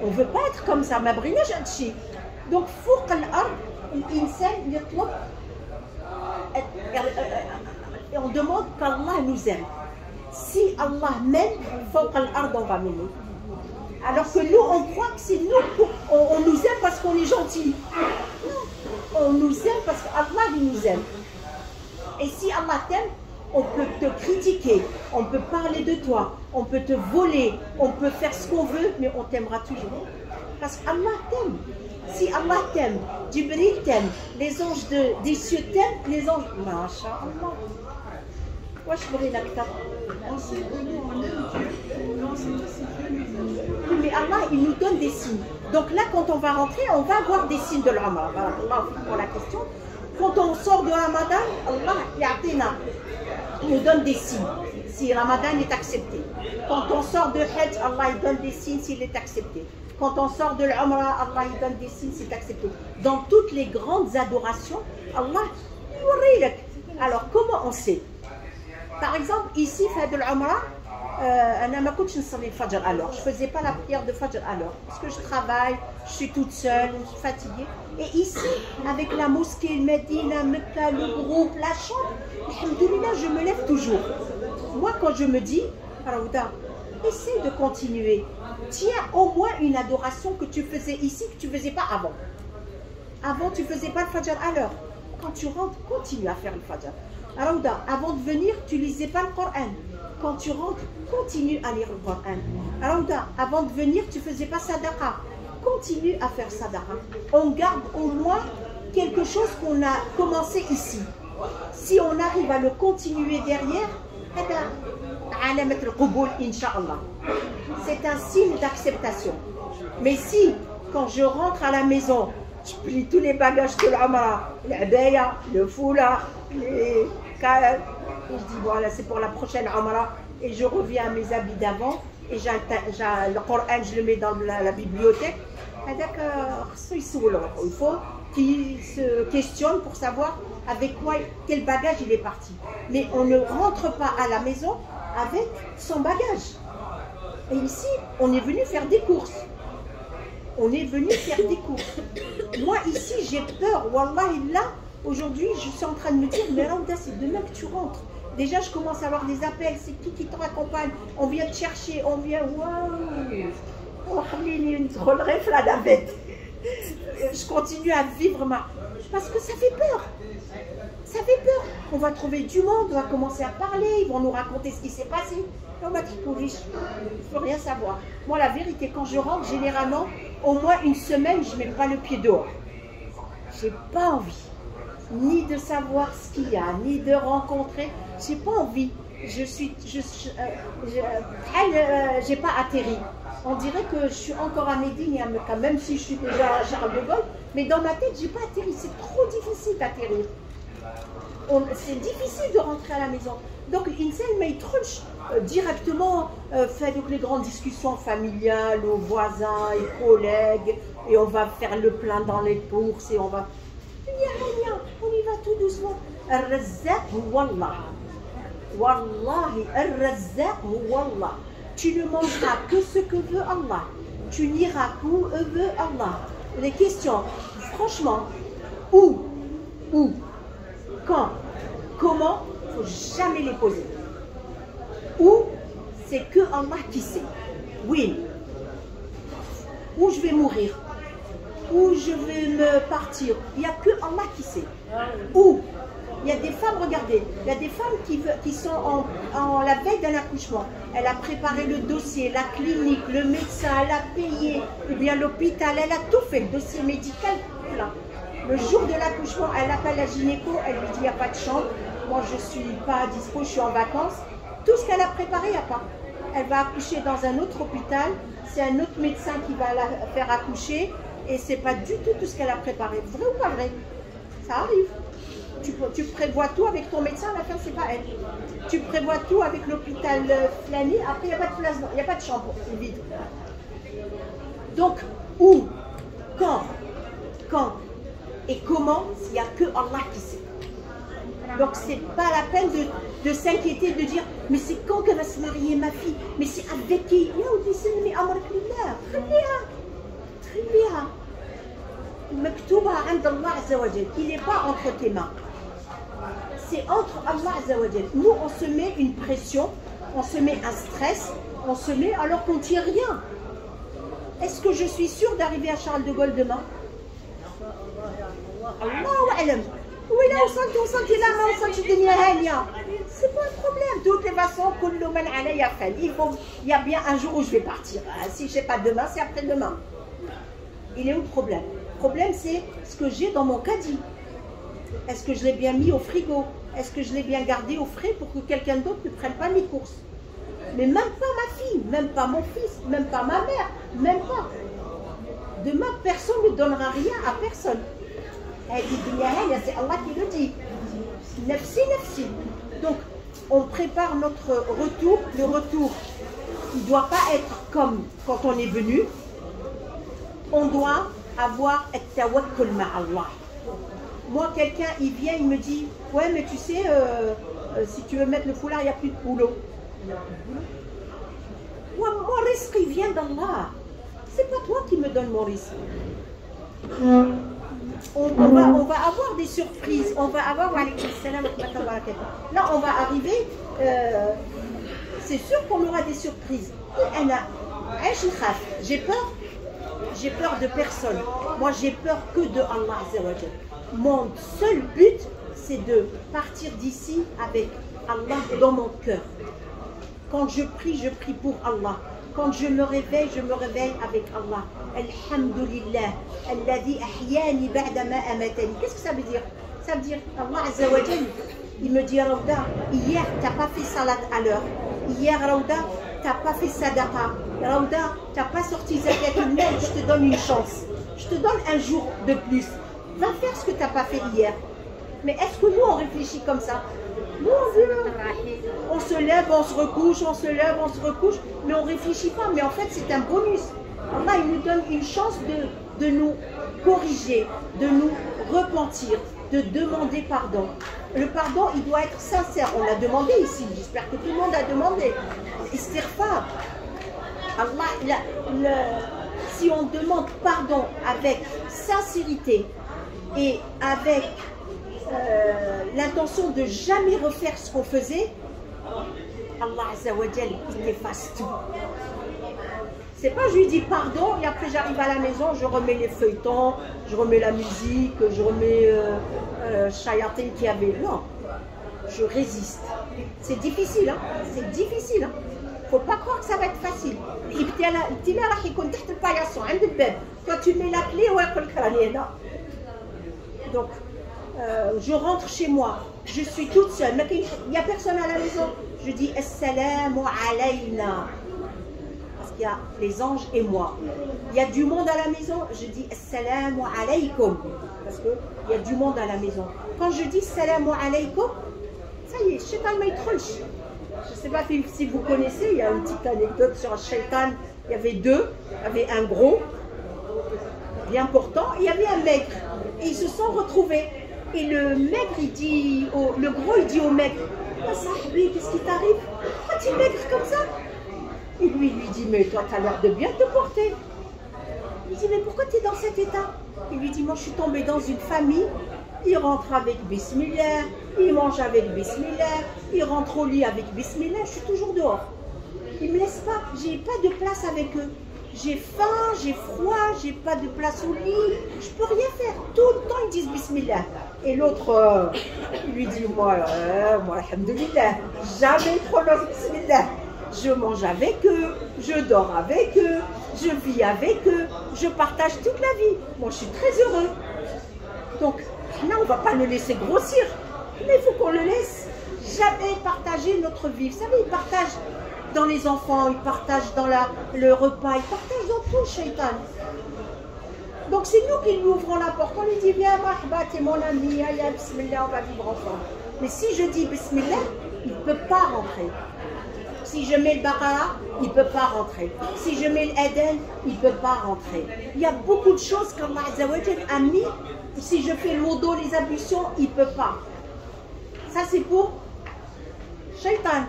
On ne veut pas être comme ça. Donc, فوق الأرض الإنسان يطلب et on demande qu'Allah nous aime. Si Allah m'aime, فوق الأرض on va m'aimer. Alors que nous, on croit que c'est nous, on nous aime parce qu'on est gentil. On nous aime parce qu'Allah nous aime. Et si Allah t'aime, on peut te critiquer, on peut parler de toi, on peut te voler, on peut faire ce qu'on veut, mais on t'aimera toujours. Parce qu'Allah t'aime. Si Allah t'aime, Jibril t'aime, les anges des cieux t'aiment, les anges... Masha'Allah. Mais Allah, il nous donne des signes. Donc là, quand on va rentrer, on va avoir des signes de l'Ramadan. Allah pour la question. Quand on sort de Ramadan, Allah nous donne des signes si Ramadan est accepté. Quand on sort de Hajj, Allah il donne des signes s'il est accepté. Quand on sort de l'Umrah, Allah il donne des signes s'il est accepté. Dans toutes les grandes adorations, Allah alors comment on sait? Par exemple, ici, fait de l'Umrah, je ne faisais pas la prière de Fajr alors, parce que je travaille, je suis toute seule, je suis fatiguée. Et ici, avec la mosquée, le Medina, le groupe, la chambre, alhamdoulilah, je me lève toujours. Moi, quand je me dis, Raouda, essaie de continuer. Tiens au moins une adoration que tu faisais ici, que tu ne faisais pas avant. Avant, tu ne faisais pas le Fajr à l'heure. Quand tu rentres, continue à faire le Fajr. Raouda, avant de venir, tu ne lisais pas le Coran. Quand tu rentres, continue à lire le Coran. Raouda, avant de venir, tu ne faisais pas Sadaqa. Continue à faire Sadaqa. On garde au moins quelque chose qu'on a commencé ici. Si on arrive à le continuer derrière, c'est un signe d'acceptation. Mais si, quand je rentre à la maison, je plie tous les bagages de l'Amra, l'Abaya, le Foula, les Kaal, et je dis voilà, c'est pour la prochaine Amra, et je reviens à mes habits d'avant, et le Coran, je le mets dans la bibliothèque. Il faut qu'il se questionne pour savoir avec quoi, quel bagage il est parti. Mais on ne rentre pas à la maison avec son bagage. Et ici, on est venu faire des courses. On est venu faire des courses. Moi, ici, j'ai peur. Wallahi, là, aujourd'hui, je suis en train de me dire, mais Raouda, c'est demain que tu rentres. Déjà, je commence à avoir des appels. C'est qui te raccompagne? On vient te chercher. On vient... Waouh! Je continue à vivre parce que ça fait peur. Ça fait peur. On va trouver du monde, on va commencer à parler, ils vont nous raconter ce qui s'est passé. On va dire il ne faut rien savoir. Moi, la vérité, quand je rentre, généralement, au moins une semaine, je ne mets pas le pied dehors. J'ai pas envie ni de savoir ce qu'il y a, ni de rencontrer. J'ai pas envie. J'ai pas atterri. On dirait que je suis encore à Médine et à Mecca, même si je suis déjà à Charles de Gaulle, mais dans ma tête, je n'ai pas atterri. C'est trop difficile d'atterrir. C'est difficile de rentrer à la maison. Donc, Insel Maïtrouch, directement, fait donc les grandes discussions familiales aux voisins et collègues, et on va faire le plein dans les courses, et on va... On y va tout doucement. Al-Razzaq, Wallah. Wallahi, Al-Razzaq, Wallah. Tu ne mangeras que ce que veut Allah. Tu n'iras qu'où veut Allah. Les questions, franchement, où, quand, comment, il ne faut jamais les poser. Où, c'est que Allah qui sait. Oui. Où je vais mourir. Où je vais me partir. Il n'y a que Allah qui sait. Où. Il y a des femmes, regardez, il y a des femmes qui sont en la veille d'un accouchement. Elle a préparé le dossier, la clinique, le médecin, elle a payé, ou bien l'hôpital, elle a tout fait, le dossier médical, plein. Le jour de l'accouchement, elle appelle la gynéco, elle lui dit il n'y a pas de chambre, moi je ne suis pas dispo, je suis en vacances. Tout ce qu'elle a préparé, il n'y a pas. Elle va accoucher dans un autre hôpital, c'est un autre médecin qui va la faire accoucher, et ce n'est pas du tout ce qu'elle a préparé. Vrai ou pas vrai? Ça arrive. Tu prévois tout avec ton médecin, à la fin, c'est pas elle. Tu prévois tout avec l'hôpital Flani, après, il n'y a pas de place, il n'y a pas de chambre, c'est vide. Donc, où, quand et comment, il n'y a que Allah qui sait. Donc, c'est pas la peine de s'inquiéter, de dire, mais c'est quand qu'elle va se marier, ma fille? Mais c'est avec qui? Il n'est pas entre tes mains. C'est entre Allah Azzawajal. Nous, on se met une pression, on se met un stress, on se met alors qu'on ne tire rien. Est-ce que je suis sûre d'arriver à Charles de Gaulle demain? Allahu a'lam. Oui, là, on sent là, on sent que c'est pas un problème. De toutes les façons, il y a bien un jour où je vais partir. Si je ne sais pas demain, c'est après-demain. Il est où le problème? Le problème, c'est ce que j'ai dans mon caddie. Est-ce que je l'ai bien mis au frigo? Est-ce que je l'ai bien gardé au frais pour que quelqu'un d'autre ne prenne pas mes courses? Mais même pas ma fille, même pas mon fils, même pas ma mère, même pas. Demain, personne ne donnera rien à personne. C'est Allah qui le dit. Nafsi, nafsi. Donc, on prépare notre retour. Le retour, il ne doit pas être comme quand on est venu. On doit avoir at-tawakkul ma'Allah. Moi, quelqu'un, il vient, il me dit, ouais, mais tu sais, si tu veux mettre le foulard, il n'y a plus de boulot. Ouais, mon risque, il vient d'Allah. C'est pas toi qui me donne mon risque. On va avoir des surprises. On va avoir... Là, on va arriver... c'est sûr qu'on aura des surprises. J'ai peur de personne. Moi, j'ai peur que de Allah Azza wa Jal. Mon seul but, c'est de partir d'ici avec Allah dans mon cœur. Quand je prie pour Allah. Quand je me réveille avec Allah. Alhamdulillah, alladhi ahyani ba'da ma amatani. Qu'est-ce que ça veut dire? Ça veut dire, Allah Azza wa Jal, il me dit, Raouda, hier, tu n'as pas fait salat à l'heure. Hier, Raouda, tu n'as pas fait sadaqa. Raouda, tu n'as pas sorti zakat al-mal, je te donne une chance. Je te donne un jour de plus. Va faire ce que tu n'as pas fait hier. Mais est-ce que nous, on réfléchit comme ça? Nous, on se lève, on se recouche, on se lève, on se recouche, mais on ne réfléchit pas. Mais en fait, c'est un bonus. Allah, il nous donne une chance de nous corriger, de nous repentir, de demander pardon. Le pardon, il doit être sincère. On l'a demandé ici. J'espère que tout le monde a demandé. Istighfar. Allah, si on demande pardon avec sincérité et avec l'intention de jamais refaire ce qu'on faisait, Allah Azza wa Jal, il efface tout. C'est pas je lui dis pardon et après j'arrive à la maison, je remets les feuilletons, je remets la musique, je remets Shayatin qui avait. Non, je résiste. C'est difficile, hein? C'est difficile, hein? Faut pas croire que ça va être facile. Toi tu mets la clé, donc je rentre chez moi, je suis toute seule, il n'y a personne à la maison. Je dis Assalamu alayna. Parce qu'il y a les anges et moi. Il y a du monde à la maison, je dis Assalamu alaykum. Parce qu'il y a du monde à la maison. Quand je dis Assalamu alaykum, ça y est, Shaitan Maïtrunch. Je ne sais pas si vous connaissez, il y a une petite anecdote sur un Shaitan. Il y avait deux, il y avait un gros, bien portant, et il y avait un maigre. Et ils se sont retrouvés. Et le maigre, le gros, il dit au maigre, oh, Sahbi, qu'est-ce qui t'arrive? Pourquoi tu es maigre comme ça? Et lui, il lui dit, mais toi, tu as l'air de bien te porter. Il dit, mais pourquoi tu es dans cet état? Il lui dit, moi, je suis tombée dans une famille. Il rentre avec Bismillah, il mange avec Bismillah, il rentre au lit avec Bismillah, je suis toujours dehors. Il ne me laisse pas, j'ai pas de place avec eux. J'ai faim, j'ai froid, j'ai pas de place au lit, je peux rien faire. Tout le temps, ils disent Bismillah. Et l'autre, il lui dit, moi, alhamdoulilah, jamais prononce Bismillah. Je mange avec eux, je dors avec eux, je vis avec eux, je partage toute la vie. Moi, je suis très heureux. Donc, là, on ne va pas le laisser grossir, mais il faut qu'on le laisse jamais partager notre vie. Vous savez, il partage dans les enfants, il partage dans le repas, il partage dans tout le shaitan. Donc, c'est nous qui lui ouvrons la porte. On lui dit, viens, marhaba, t'es mon ami, allez, bismillah, on va vivre ensemble. Mais si je dis bismillah, il ne peut pas rentrer. Si je mets le Baqara, il ne peut pas rentrer. Si je mets l'Aden, il ne peut pas rentrer. Il y a beaucoup de choses qu'Allah Azza wa Jal a mis. Si je fais le wudu, les ablutions, il ne peut pas. Ça, c'est pour Shaitan.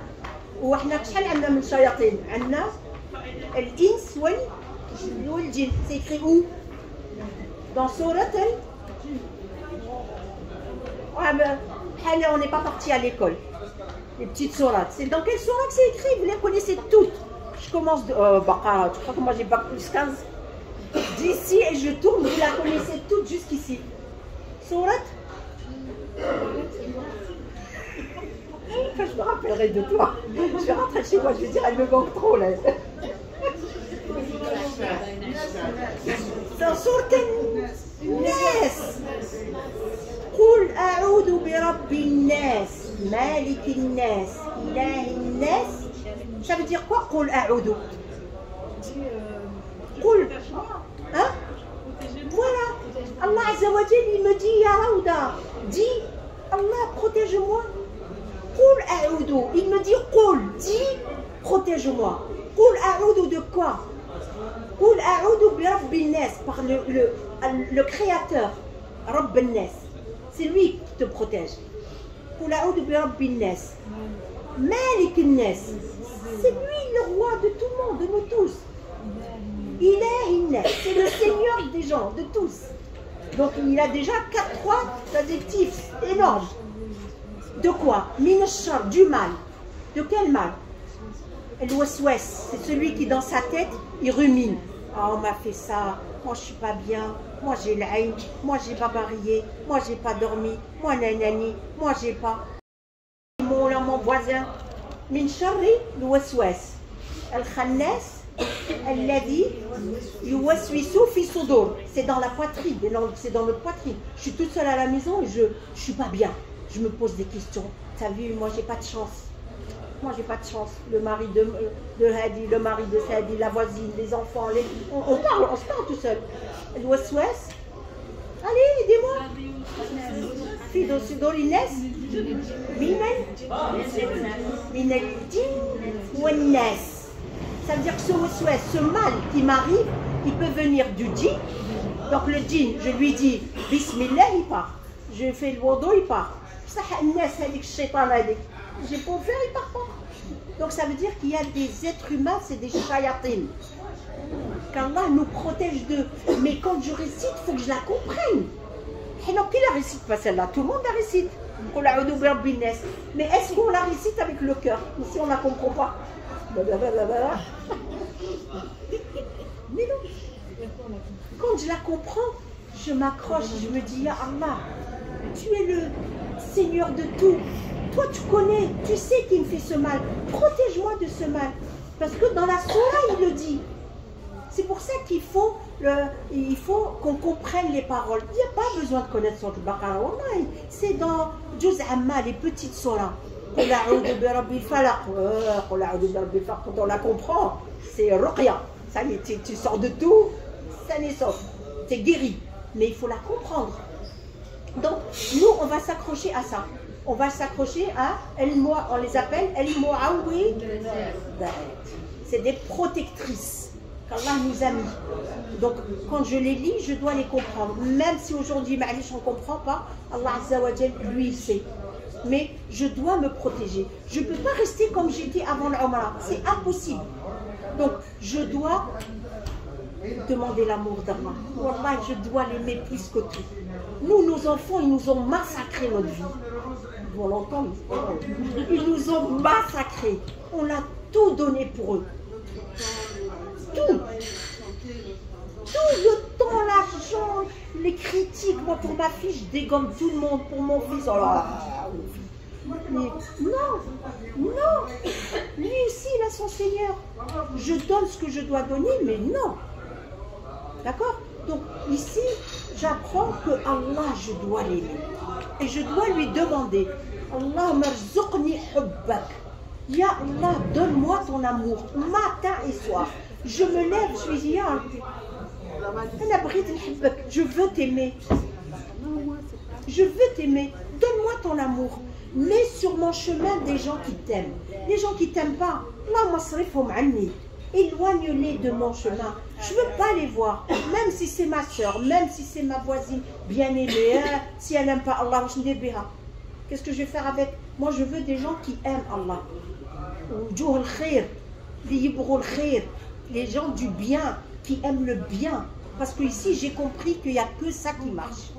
Ou احنا شحال عندنا من شياطين؟ عندنا الإنس والجن. C'est écrit où? Dans Sourate on n'est pas parti à l'école. Les petites sourates. C'est dans quelle sourate c'est écrit? Vous les connaissez toutes. Je commence de Baqara. Tu crois que moi j'ai bac plus 15? D'ici et je tourne, vous la connaissez toutes jusqu'ici. Sourate. Enfin, je me rappellerai de toi. Je vais rentrer chez moi, je vais dire, elle me manque trop là. Dans Sourate Nas. قل أعوذ برب الناس مالك الناس إله الناس. Ça veut dire quoi قل أعوذ? قل. Hein? Voilà. Allah Azza wa Jal, il me dit, Ya Raouda, dis, Allah, protège-moi. قل أعوذ. Il me dit, قل, dis, protège-moi. قل أعوذ de quoi? قل أعوذ برب الناس, par le créateur, رب الناس. C'est lui qui te protège. قل أعوذ برب الناس مالك الناس. C'est lui le roi de tout le monde, de nous tous. إله الناس, c'est le Seigneur des gens, de tous. Donc il a déjà 3 adjectifs énormes. De quoi? Min ash-shar, du mal. De quel mal? L'ouest-ouest, c'est celui qui dans sa tête, il rumine. Ah, on m'a fait ça, moi je suis pas bien, moi j'ai l'aïn, moi j'ai pas marié, moi j'ai pas dormi, moi nanani, moi j'ai pas. Mon voisin, min sharri l'ouest-ouest. Al-Khannas, alladhi yuwaswisu fi sudur. C'est dans la poitrine, c'est dans notre poitrine. Je suis toute seule à la maison et je suis pas bien. Je me pose des questions. T'as vu, moi j'ai pas de chance. Moi j'ai pas de chance. Le mari de Hadi, le mari de Hadi, la voisine, les enfants, on se parle tout seul. L'ouest-ouest. Allez, aidez-moi. Fido Sudorines. Minal Jinn wan Nas. Ça veut dire que ce ouest-ouest, ce mal qui m'arrive, il peut venir du djinn. Donc le djinn, je lui dis Bismillah, il part. Je fais le wudu, il part. Ça, j'ai pas faire, il part pas. Donc ça veut dire qu'il y a des êtres humains, c'est des shayatin. Qu'Allah nous protège d'eux. Mais quand je récite, il faut que je la comprenne. Et donc qui la récite pas celle-là? Tout le monde la récite. Mais est-ce qu'on la récite avec le cœur? Ou si on ne la comprend pas? Mais non. Quand je la comprends, je m'accroche, je me dis, Ya Allah, tu es le Seigneur de tout. Toi, tu connais, tu sais qui me fait ce mal. Protège-moi de ce mal. Parce que dans la Sourate, il le dit. C'est pour ça qu'il faut qu'on comprenne les paroles. Il n'y a pas besoin de connaître son Baqara. C'est dans Juz Amma, les petites Sourates. Quand on la comprend, c'est Ruqya. Ça y est, tu sors de tout, ça n'est sauf. Tu es guéri. Mais il faut la comprendre. Donc, nous, on va s'accrocher à ça. On va s'accrocher à, on les appelle El-Mu'awwi. C'est des protectrices qu'Allah nous a mis. Donc, quand je les lis, je dois les comprendre. Même si aujourd'hui, Ma'alish, on ne comprend pas, Allah Azza wa Jal, lui, il sait. Mais je dois me protéger. Je ne peux pas rester comme j'étais avant l'Umrah. C'est impossible. Donc, je dois demander l'amour d'Allah. Wallah, je dois l'aimer plus que tout. Nous, nos enfants, ils nous ont massacré notre vie. Ils vont l'entendre. Ils nous ont massacrés. On a tout donné pour eux. Tout. Tout le temps, l'argent, les critiques. Moi, pour ma fille, je dégomme tout le monde. Pour mon fils, oh là là. Mais non, non. Lui aussi, il a son Seigneur. Je donne ce que je dois donner, mais non. D'accord? Donc ici, j'apprends que Allah, je dois l'aimer. Et je dois lui demander, Allah marzuqni hubbak. Ya Allah, donne-moi ton amour, matin et soir. Je me lève, je lui dis, Ya Allah, je veux t'aimer. Je veux t'aimer. Donne-moi ton amour. Mets sur mon chemin des gens qui t'aiment. Les gens qui t'aiment pas, Allah masrifhum anni. Éloigne-les de mon chemin. Je ne veux pas les voir. Même si c'est ma soeur, même si c'est ma voisine bien-aimée, si elle n'aime pas Allah, qu'est-ce que je vais faire avec? Moi, je veux des gens qui aiment Allah. Les gens du bien, qui aiment le bien. Parce que ici, j'ai compris qu'il n'y a que ça qui marche.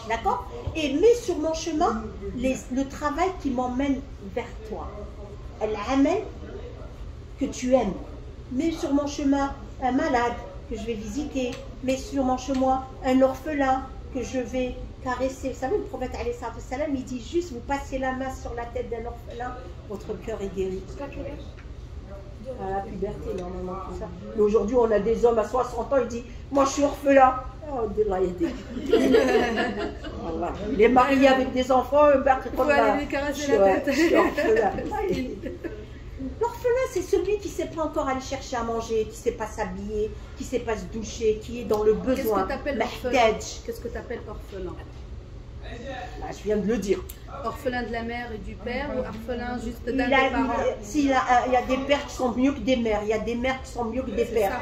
D'accord? Et mets sur mon chemin le travail qui m'emmène vers toi. Al-amal que tu aimes. Mets sur mon chemin un malade que je vais visiter. Mets sur mon chemin un orphelin que je vais caresser. Vous savez, le prophète alayhi salam, il dit juste, vous passez la main sur la tête d'un orphelin, votre cœur est guéri. À la puberté, normalement, tout ça. Mais aujourd'hui, on a des hommes à 60 ans, il dit, moi je suis orphelin. Oh, il est marié avec des enfants, il faut aller lui caresser la tête. Je suis orphelin. L'orphelin, c'est celui qui ne sait pas encore aller chercher à manger, qui ne sait pas s'habiller, qui ne sait pas se doucher, qui est dans le besoin. Qu'est-ce que tu appelles orphelin? Bah, je viens de le dire. Orphelin de la mère et du père ou orphelin juste d'un des parents? Il y a des pères qui sont mieux que des mères, il y a des mères qui sont mieux que des pères.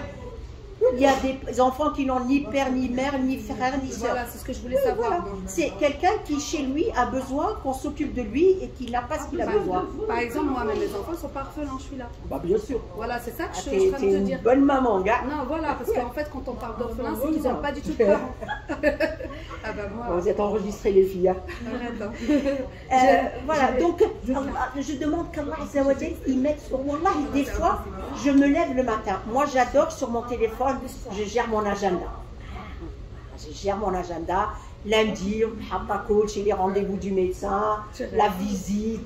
Il y a des enfants qui n'ont ni père, ni mère, ni frère, ni soeur. Voilà, c'est ce que je voulais savoir. Voilà. C'est quelqu'un qui, chez lui, a besoin qu'on s'occupe de lui et qui n'a pas ce qu'il a besoin. Par exemple, moi, mes enfants sont pas orphelins, je suis là. Bah, bien sûr. Voilà, c'est ça que je T'es suis en train de te une dire. bonne maman, gars. Non, voilà, parce qu'en fait, quand on parle d'orphelins, c'est qu'ils n'ont pas du tout de parents. Ah bah moi, Vous êtes enregistrés, les filles. Hein. arrête, hein. Voilà, donc je demande qu'Allah Azza wa Jal, il mette sur Wallah, des fois, je me lève le matin. Moi, j'adore sur mon téléphone, je gère mon agenda. Je gère mon agenda. Lundi, chez les rendez-vous du médecin, la visite.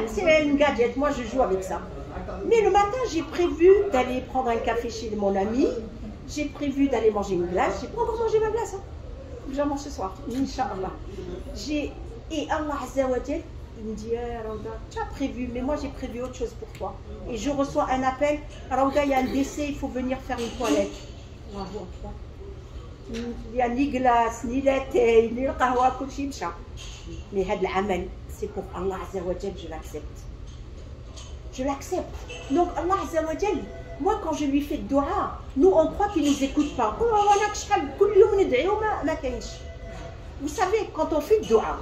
C'est une gadget, moi je joue avec ça. Mais le matin, j'ai prévu d'aller prendre un café chez mon ami. J'ai prévu d'aller manger une glace. J'ai pas encore mangé ma glace. Hein. J'en mange ce soir, Inch'Allah. Et Allah Azza wa Jal, il me dit, Rauda, tu as prévu, mais moi j'ai prévu autre chose pour toi. Et je reçois un appel, Rauda, il y a un décès, il faut venir faire une toilette. Il n'y a ni glace, ni latte, ni le qahwa, tout ça. Mais l'amal, c'est pour Allah Azza wa Jal, je l'accepte. Je l'accepte. Donc Allah Azza wa Jal, moi quand je lui fais dua, nous on croit qu'il ne nous écoute pas. Vous savez, quand on fait dua,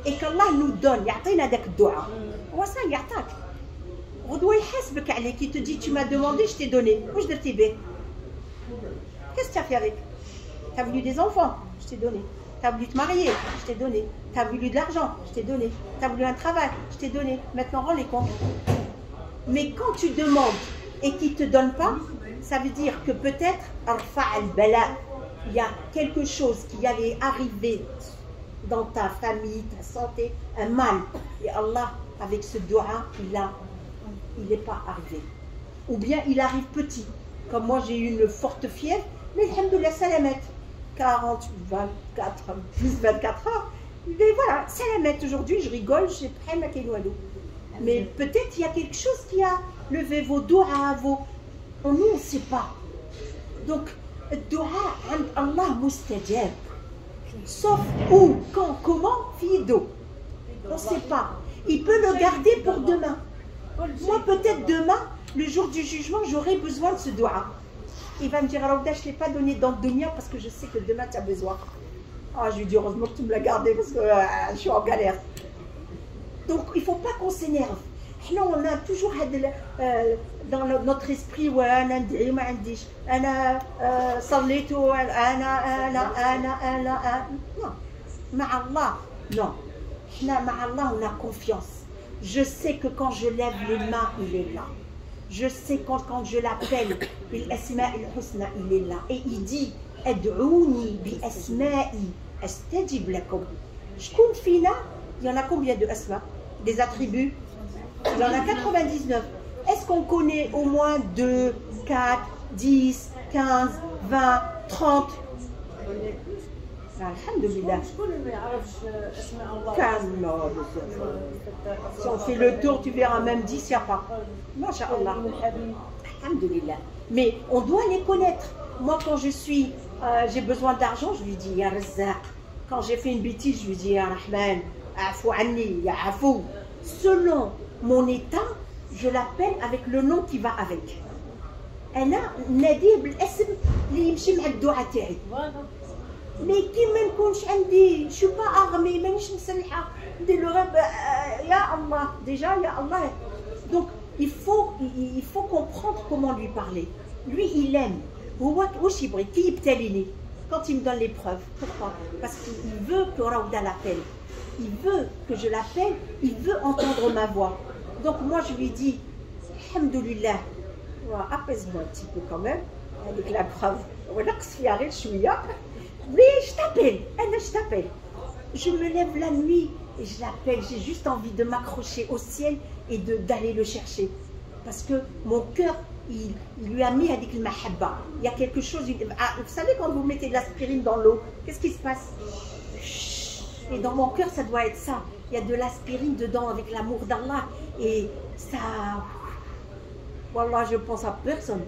et qu'Allah nous donne, يعطينا داك الدعاء. هو ça يعطاك. غدوة يحاسبك عليه qui te dit tu m'as demandé, je t'ai donné. واش درتي به؟ Qu'est-ce que tu as fait avec? Tu as voulu des enfants, je t'ai donné. Tu as voulu te marier, je t'ai donné. Tu as voulu de l'argent, je t'ai donné. Tu as voulu un travail, je t'ai donné. Maintenant, rends les comptes. Mais quand tu demandes et qu'il ne te donne pas, ça veut dire que peut-être, il y a quelque chose qui allait arriver dans ta famille, ta santé, un mal. Et Allah, avec ce dua, il n'est pas arrivé. Ou bien il arrive petit. Comme moi, j'ai eu une forte fièvre, mais alhamdoulilah, salamet. 40, 24, 10, 24 heures. Mais voilà, salamet. Aujourd'hui, je rigole, j'ai pris ma kénoado. Mais peut-être il y a quelque chose qui a levé vos doigts, nous, on ne sait pas. Donc, le dua, Allah mustajab. Sauf où, quand, comment, fido. On ne sait pas. Il peut le garder pour demain. Moi, peut-être demain, le jour du jugement, j'aurai besoin de ce dua. Il va me dire, Rauda, je ne l'ai pas donné dans le dunya parce que je sais que demain, tu as besoin. Ah, je lui dis, heureusement que tu me l'as gardé parce que je suis en galère. Donc, il ne faut pas qu'on s'énerve. Là, on a toujours dans notre esprit, non. Ma'Allah, non. Ma'Allah, on a confiance. Je sais que quand je lève les mains, il est là. Je sais quand je l'appelle, il est là. Et il dit, Ad'ouni bi asma'i astajib lakum. Shkoun fina, il y en a combien de asma? Des attributs? Il y en a 99. Est-ce qu'on connaît au moins 2, 4, 10, 15, 20, 30? Alhamdulillah. Si on fait le tour, tu verras même 10, il n'y a pas. Masha'Allah. Alhamdulillah. Mais on doit les connaître. Moi, quand j'ai besoin d'argent, je lui dis Ya Razzaq. Quand j'ai fait une bêtise, je lui dis Ya Rahman, Afou Anni, Ya Afou. Selon mon état, je l'appelle avec le nom qui va avec. أنا ناديه بالاسم اللي يمشي مع الدعاء تاعي. Mais كي ما نكونش عندي شو با أغمي مانيش مسلحة ندير له غير يا الله déjà يا الله. Donc il faut comprendre comment lui parler. Lui il aime. هو واش يبغي كي يبتليني quand il me donne l'épreuve. Pourquoi? Parce qu'il veut que Rauda l'appelle. Il veut que je l'appelle, il veut entendre ma voix. Donc moi je lui dis, alhamdoulilah, apaise-moi un petit peu quand même, avec la preuve. Mais je t'appelle. Je me lève la nuit et je l'appelle. J'ai juste envie de m'accrocher au ciel et d'aller le chercher. Parce que mon cœur, il lui a mis avec le mahabba. Il y a quelque chose, vous savez quand vous mettez de l'aspirine dans l'eau, qu'est-ce qui se passe? Et dans mon cœur, ça doit être ça. Il y a de l'aspirine dedans avec l'amour d'Allah. Et ça... Wallah, je pense à personne.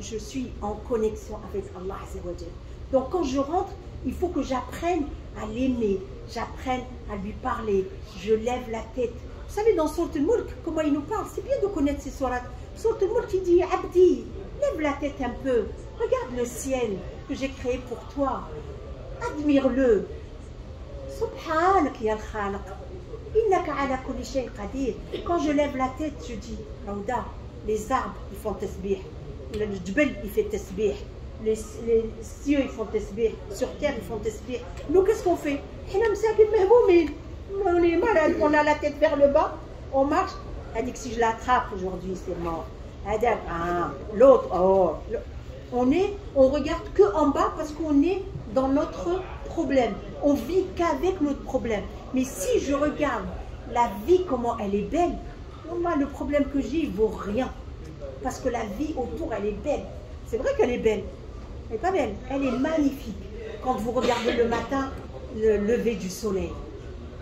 Je suis en connexion avec Allah Azza wa Jal. Donc quand je rentre, il faut que j'apprenne à l'aimer. J'apprenne à lui parler. Je lève la tête. Vous savez, dans Sourate al-Mulk, comment il nous parle, c'est bien de connaître ces sourates. Sourate al-Mulk, il dit, Abdi, lève la tête un peu, regarde le ciel que j'ai créé pour toi, admire-le. Subhanak ya al-Khaliq, innaka ala kulli shay'in qadir. Quand je lève la tête, je dis, Raouda, les arbres, ils font tasbih, le djbel, il fait tasbih, les cieux, ils font tasbih, sur terre, ils font tasbih. Nous, qu'est-ce qu'on fait? On est malade, on a la tête vers le bas, on marche. Elle dit que si je l'attrape aujourd'hui, c'est mort. Elle dit, l'autre, on regarde que en bas parce qu'on est dans notre problème. On vit qu'avec notre problème. Mais si je regarde la vie, comment elle est belle, moi, le problème que j'ai, il vaut rien. Parce que la vie autour, elle est belle. C'est vrai qu'elle est belle. Elle n'est pas belle, elle est magnifique. Quand vous regardez le matin, le lever du soleil.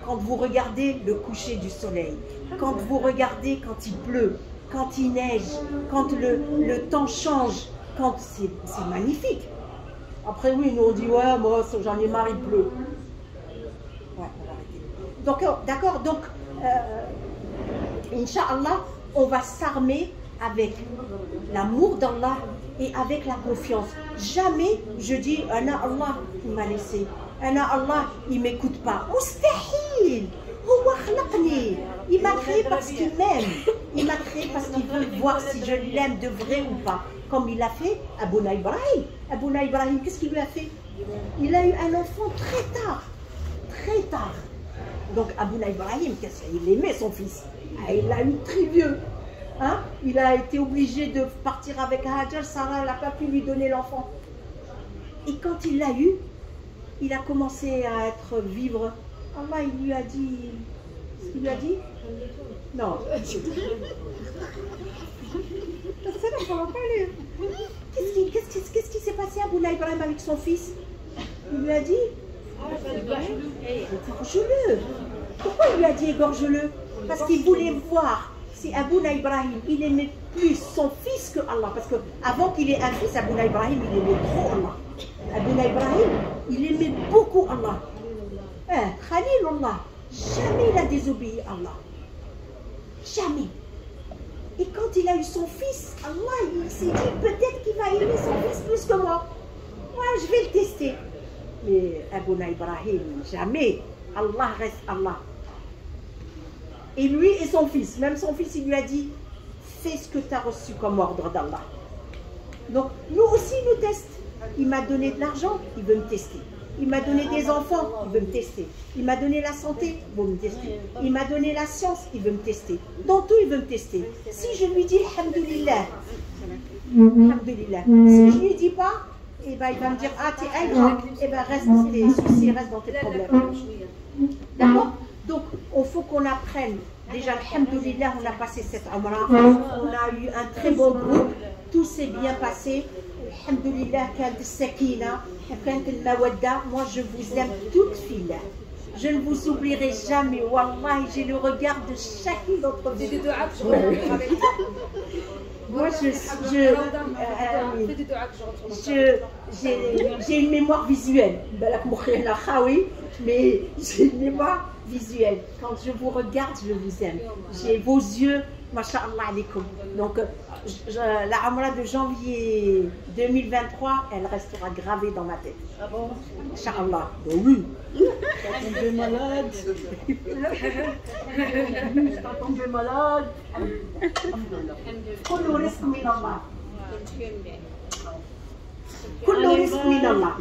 Quand vous regardez le coucher du soleil, quand vous regardez quand il pleut, quand il neige, quand le temps change, quand c'est magnifique. Après oui, nous on dit ouais, moi j'en ai marre, il pleut. Ouais, on va arrêter. Donc d'accord, donc Inch'Allah, on va s'armer avec l'amour d'Allah et avec la confiance. Jamais je dis Ana Allah il m'a laissé. Ana Allah il m'écoute pas. Mustahil. Il m'a créé parce qu'il m'aime. Il m'a créé parce qu'il veut voir si je l'aime de vrai ou pas. Comme il a fait Abouna Ibrahim. Abouna Ibrahim, qu'est-ce qu'il lui a fait? Il a eu un enfant très tard. Très tard. Donc Abouna Ibrahim, il aimait son fils. Il l'a eu très vieux. Hein? Il a été obligé de partir avec Hajar. Sarah n'a pas pu lui donner l'enfant. Et quand il l'a eu, il a commencé à vivre. Allah, il lui a dit. Ce qu'il lui a dit? Non. Qu'est-ce qui s'est passé à Abouna Ibrahim avec son fils? Il lui a dit égorge-le. Pourquoi il lui a dit égorge-le? Parce qu'il voulait voir si Abouna Ibrahim, il aimait plus son fils que Allah. Parce qu'avant qu'il ait un fils, Abouna Ibrahim, il aimait trop Allah. Abouna Ibrahim, il aimait beaucoup Allah. Khalilullah, jamais il a désobéi à Allah. Jamais. Et quand il a eu son fils, Allah, il s'est dit peut-être qu'il va aimer son fils plus que moi. Moi, je vais le tester. Mais Abouna Ibrahim, jamais. Allah reste Allah. Et lui et son fils, même son fils, il lui a dit fais ce que tu as reçu comme ordre d'Allah. Donc, nous aussi, il nous teste. Il m'a donné de l'argent, il veut me tester. Il m'a donné des enfants, il veut me tester. Il m'a donné la santé, il veut me tester. Il m'a donné la science, il veut me tester. Dans tout, il veut me tester. Si je lui dis Alhamdulillah, Alhamdulillah. Si je lui dis pas, eh ben, il va me dire ah, t'es ingrat, eh ben, reste dans tes soucis, reste dans tes problèmes. D'accord? Donc, il faut qu'on apprenne. Déjà, Alhamdulillah, on a passé cette Umrah. On a eu un très bon groupe. Tout s'est bien passé. Alhamdulillah, kant sakina, kant al-mawadda. Moi, je vous aime toutes filles. Je ne vous oublierai jamais. Wallahi, j'ai le regard de chacune d'entre vous. Moi, j'ai une mémoire visuelle. Mais j'ai une mémoire visuelle. Quand je vous regarde, je vous aime. J'ai vos yeux, masha'Allah alaikum. Donc, la Umrah de janvier 2023, elle restera gravée dans ma tête. Ah bon? Masha'Allah. Ben oui. T'as tombé malade. T'as tombé malade. Kullu rizq min Allah.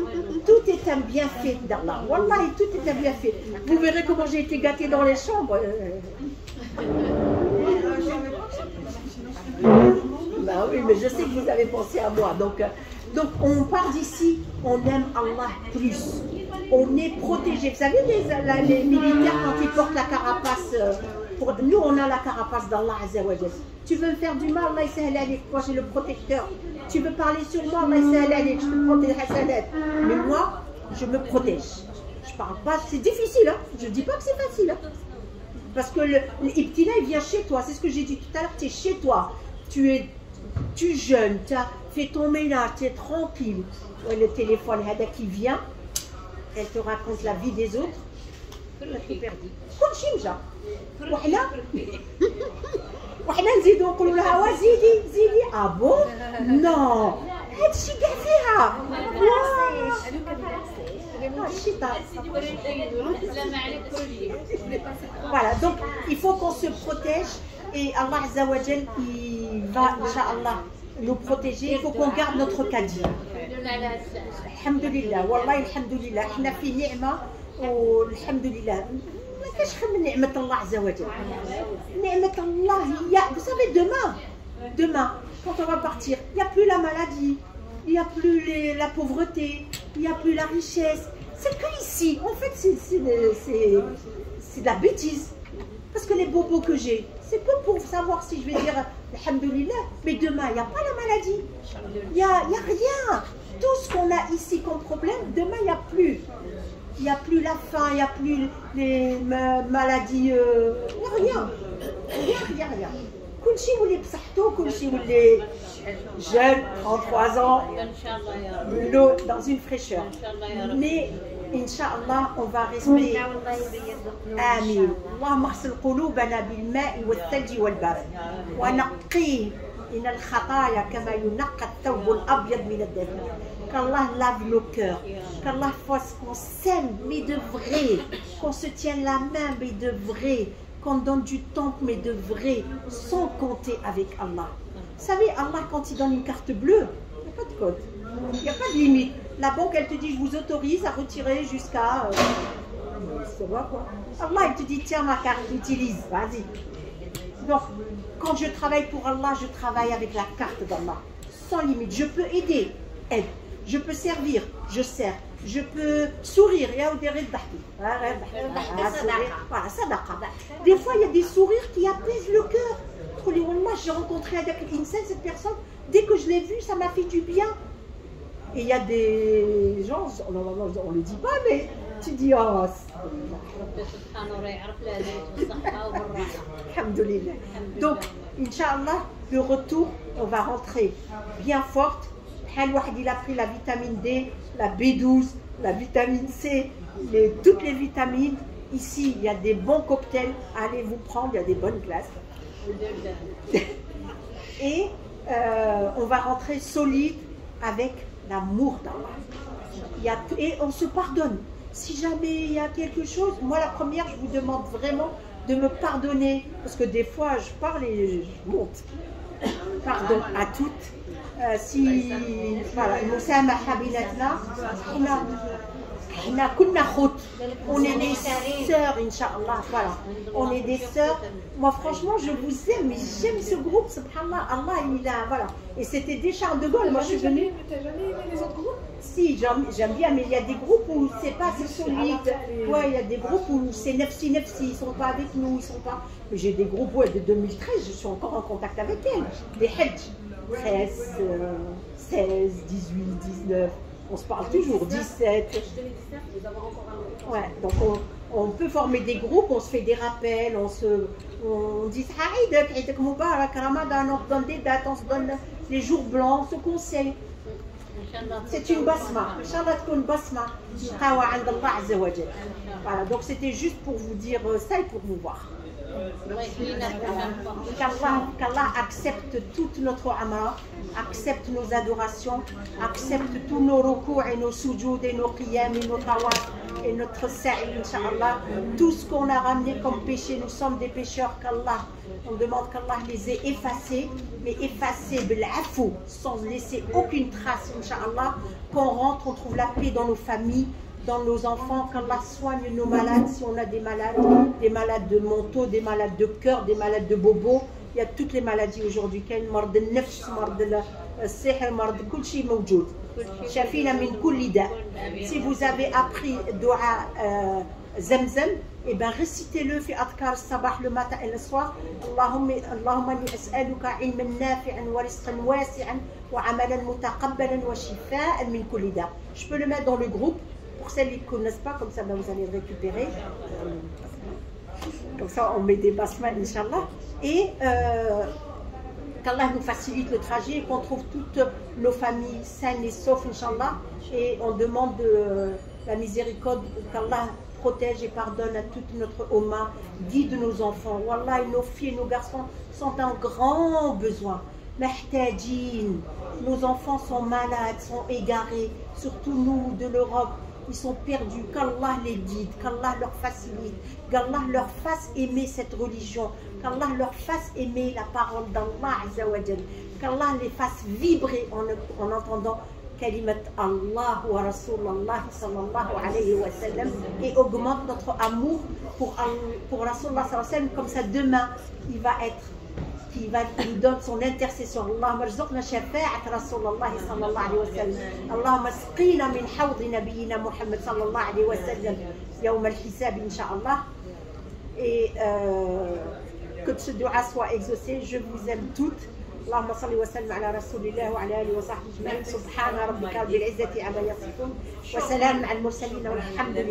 Tout est un bienfait d'Allah. Wallahi, tout est un bienfait. Vous verrez comment j'ai été gâtée dans les chambres. Bah oui, mais je sais que vous avez pensé à moi. Donc on part d'ici, on aime Allah plus. On est protégé. Vous savez, les militaires, quand ils portent la carapace, nous on a la carapace d'Allah Azza wa Jal. Tu veux me faire du mal, Allah Yasahal alik, moi j'ai le protecteur. Tu veux parler sur moi, Allah Yasahal alik, je te prends des hasanat. Mais moi, je me protège. Je parle pas, c'est difficile, hein. Je dis pas que c'est facile. Hein. Parce que l'ibtila, il vient chez toi. C'est ce que j'ai dit tout à l'heure, tu es chez toi. Tu jeûnes, tu as fait ton ménage, tu es tranquille. Ouais, le téléphone, Hada qui vient, elle te raconte la vie des autres. Tu as tout perdu. وحنا نزيدو نقولوا لها وزيدي بون نو هادشي كاع فيها Voilà, donc il faut qu'on se protège et Allah Azza wa Jal, il va, Inch'Allah, nous protéger. Il faut qu'on garde notre caddie. Alhamdulillah, Wallahi, Alhamdulillah, on a fait ni'ma, Alhamdulillah. ما كاش خير من نعمة الله عز وجل. نعمة الله هي, vous savez, demain, quand on va partir, il n'y a plus la maladie, il n'y a plus la pauvreté, il n'y a plus la richesse. C'est que ici, en fait, c'est de la bêtise. Parce que les bobos que j'ai, c'est que pour savoir si je vais dire Alhamdulillah, mais demain, il n'y a pas la maladie. Il n'y a rien. Tout ce qu'on a ici comme problème, demain, il n'y a plus. Il n'y a plus la faim, il n'y a plus les maladies, il n'y a rien. Rien. Kulchi ou les psahto, kulchi ou les jeunes, 33 ans, dans une fraîcheur. Mais, Inch'Allah, on va rester. Amin. اللهم اغسل قلوبنا بالماء والثلج والبرد ونقيه من الخطايا كما ينقى الثوب الأبيض من الدنس. Qu'Allah lave nos cœurs, qu'Allah fasse qu'on s'aime, mais de vrai, qu'on se tienne la main, mais de vrai, qu'on donne du temps, mais de vrai, sans compter avec Allah. Vous savez, Allah, quand il donne une carte bleue, il n'y a pas de code, il n'y a pas de limite. La banque, elle te dit, je vous autorise à retirer jusqu'à... ça va quoi. Allah, il te dit, tiens ma carte, utilise, vas-y. Donc, quand je travaille pour Allah, je travaille avec la carte d'Allah, sans limite. Je peux aider, aide. Je peux servir, je sers. Je peux sourire. Voilà, sadaqa. Des fois, il y a des sourires qui apaisent le cœur. Moi, j'ai rencontré cette personne, dès que je l'ai vue, ça m'a fait du bien. Et il y a des gens, on ne le dit pas, mais tu dis, oh, alhamdulillah. Donc, Inch'Allah, le retour, on va rentrer bien forte. Il a pris la vitamine D, la B12, la vitamine C, toutes les vitamines. Ici, il y a des bons cocktails. Allez vous prendre, il y a des bonnes glaces. Et on va rentrer solide avec l'amour d'Allah. Et on se pardonne. Si jamais il y a quelque chose, moi la première, je vous demande vraiment de me pardonner. Parce que des fois, je parle et je monte. Pardon à toutes. Si voilà, on est des sœurs, Inch'Allah, voilà, on est des sœurs. Moi franchement je vous aime, mais j'aime ce groupe, subhanallah, Allah il a, voilà. Et c'était des Charles de Gaulle, moi je suis venue. T'as jamais aimé les autres groupes? Si, j'aime bien, mais il y a des groupes où c'est pas assez solide. Ouais, il y a des groupes où c'est nefsi, ils sont pas avec nous, ils sont pas. Mais j'ai des groupes, ouais, de 2013, je suis encore en contact avec elles. Des Hajj, 13, 16, 18, 19. On se parle toujours, 17. 2019, vous avez encore un. Ouais, donc on peut former des groupes, on se fait des rappels, on dit Aïd Moubarak, Ramadan, on se donne des dates, on se donne les jours blancs, on se conseille. C'est une basma. Inch'Allah, c'est une basma. Voilà, donc c'était juste pour vous dire ça et pour vous voir. Qu'Allah accepte toute notre amra, accepte nos adorations, accepte tous nos recours et nos sujouds et nos qiyam et nos tawaf et notre sa'i, Inch'Allah. Tout ce qu'on a ramené comme péché, nous sommes des pécheurs qu'Allah. On demande qu'Allah les ait effacés, mais effacés bil'afou, sans laisser aucune trace, Inch'Allah. Qu'on rentre, on trouve la paix dans nos familles, dans nos enfants, qu'Allah soigne nos malades, si on a des malades de manteau, des malades de cœur, des malades de bobo. Il y a toutes les maladies aujourd'hui. مرض النفس, مرض السحر, مرض كل شيء موجود. شافينا من كل داء. Si vous avez appris dua Zamzam, et ben récitez-le في أذكار الصباح le matin et le soir. اللهم إني أسألك علما نافعا ورزقا واسعا وعملا متقبلا وشفاء من كل داء. Je peux le mettre dans le groupe. Pour celles qui ne connaissent pas, comme ça vous allez le récupérer. Comme ça on met des basmas, Inch'Allah. Et qu'Allah nous facilite le trajet et qu'on trouve toutes nos familles saines et saufs, Inch'Allah. Et on demande la miséricorde, qu'Allah protège et pardonne à toute notre Oumma. Guide nos enfants. Wallah, nos filles et nos garçons sont en grand besoin. Mahtajin. Nos enfants sont malades, sont égarés. Surtout nous de l'Europe. Ils sont perdus. Qu'Allah les guide, qu'Allah leur facilite, qu'Allah leur fasse aimer cette religion, qu'Allah leur fasse aimer la parole d'Allah Azza wa Jal, qu'Allah les fasse vibrer en entendant Kalimat Allah wa Rasulallah sallallahu alayhi wa sallam et augmente notre amour pour Rasulallah sallallahu alayhi wa sallam. Comme ça demain il va être, il donne son intercession. Allahumma rzuqna shafa'at Rasulallah sallallahu alayhi wa sallam. Allahumma asqina min hawd nabiyyina Muhammad sallallahu alayhi wa sallam yawm al-hisab inshallah. Et que ce dua soit exaucé. Je vous aime toutes. اللهم صل وسلم على رسول الله وعلى اله وصحبه اجمعين. سبحان ربك رب العزه عما يصفون وسلام على المرسلين والحمد لله.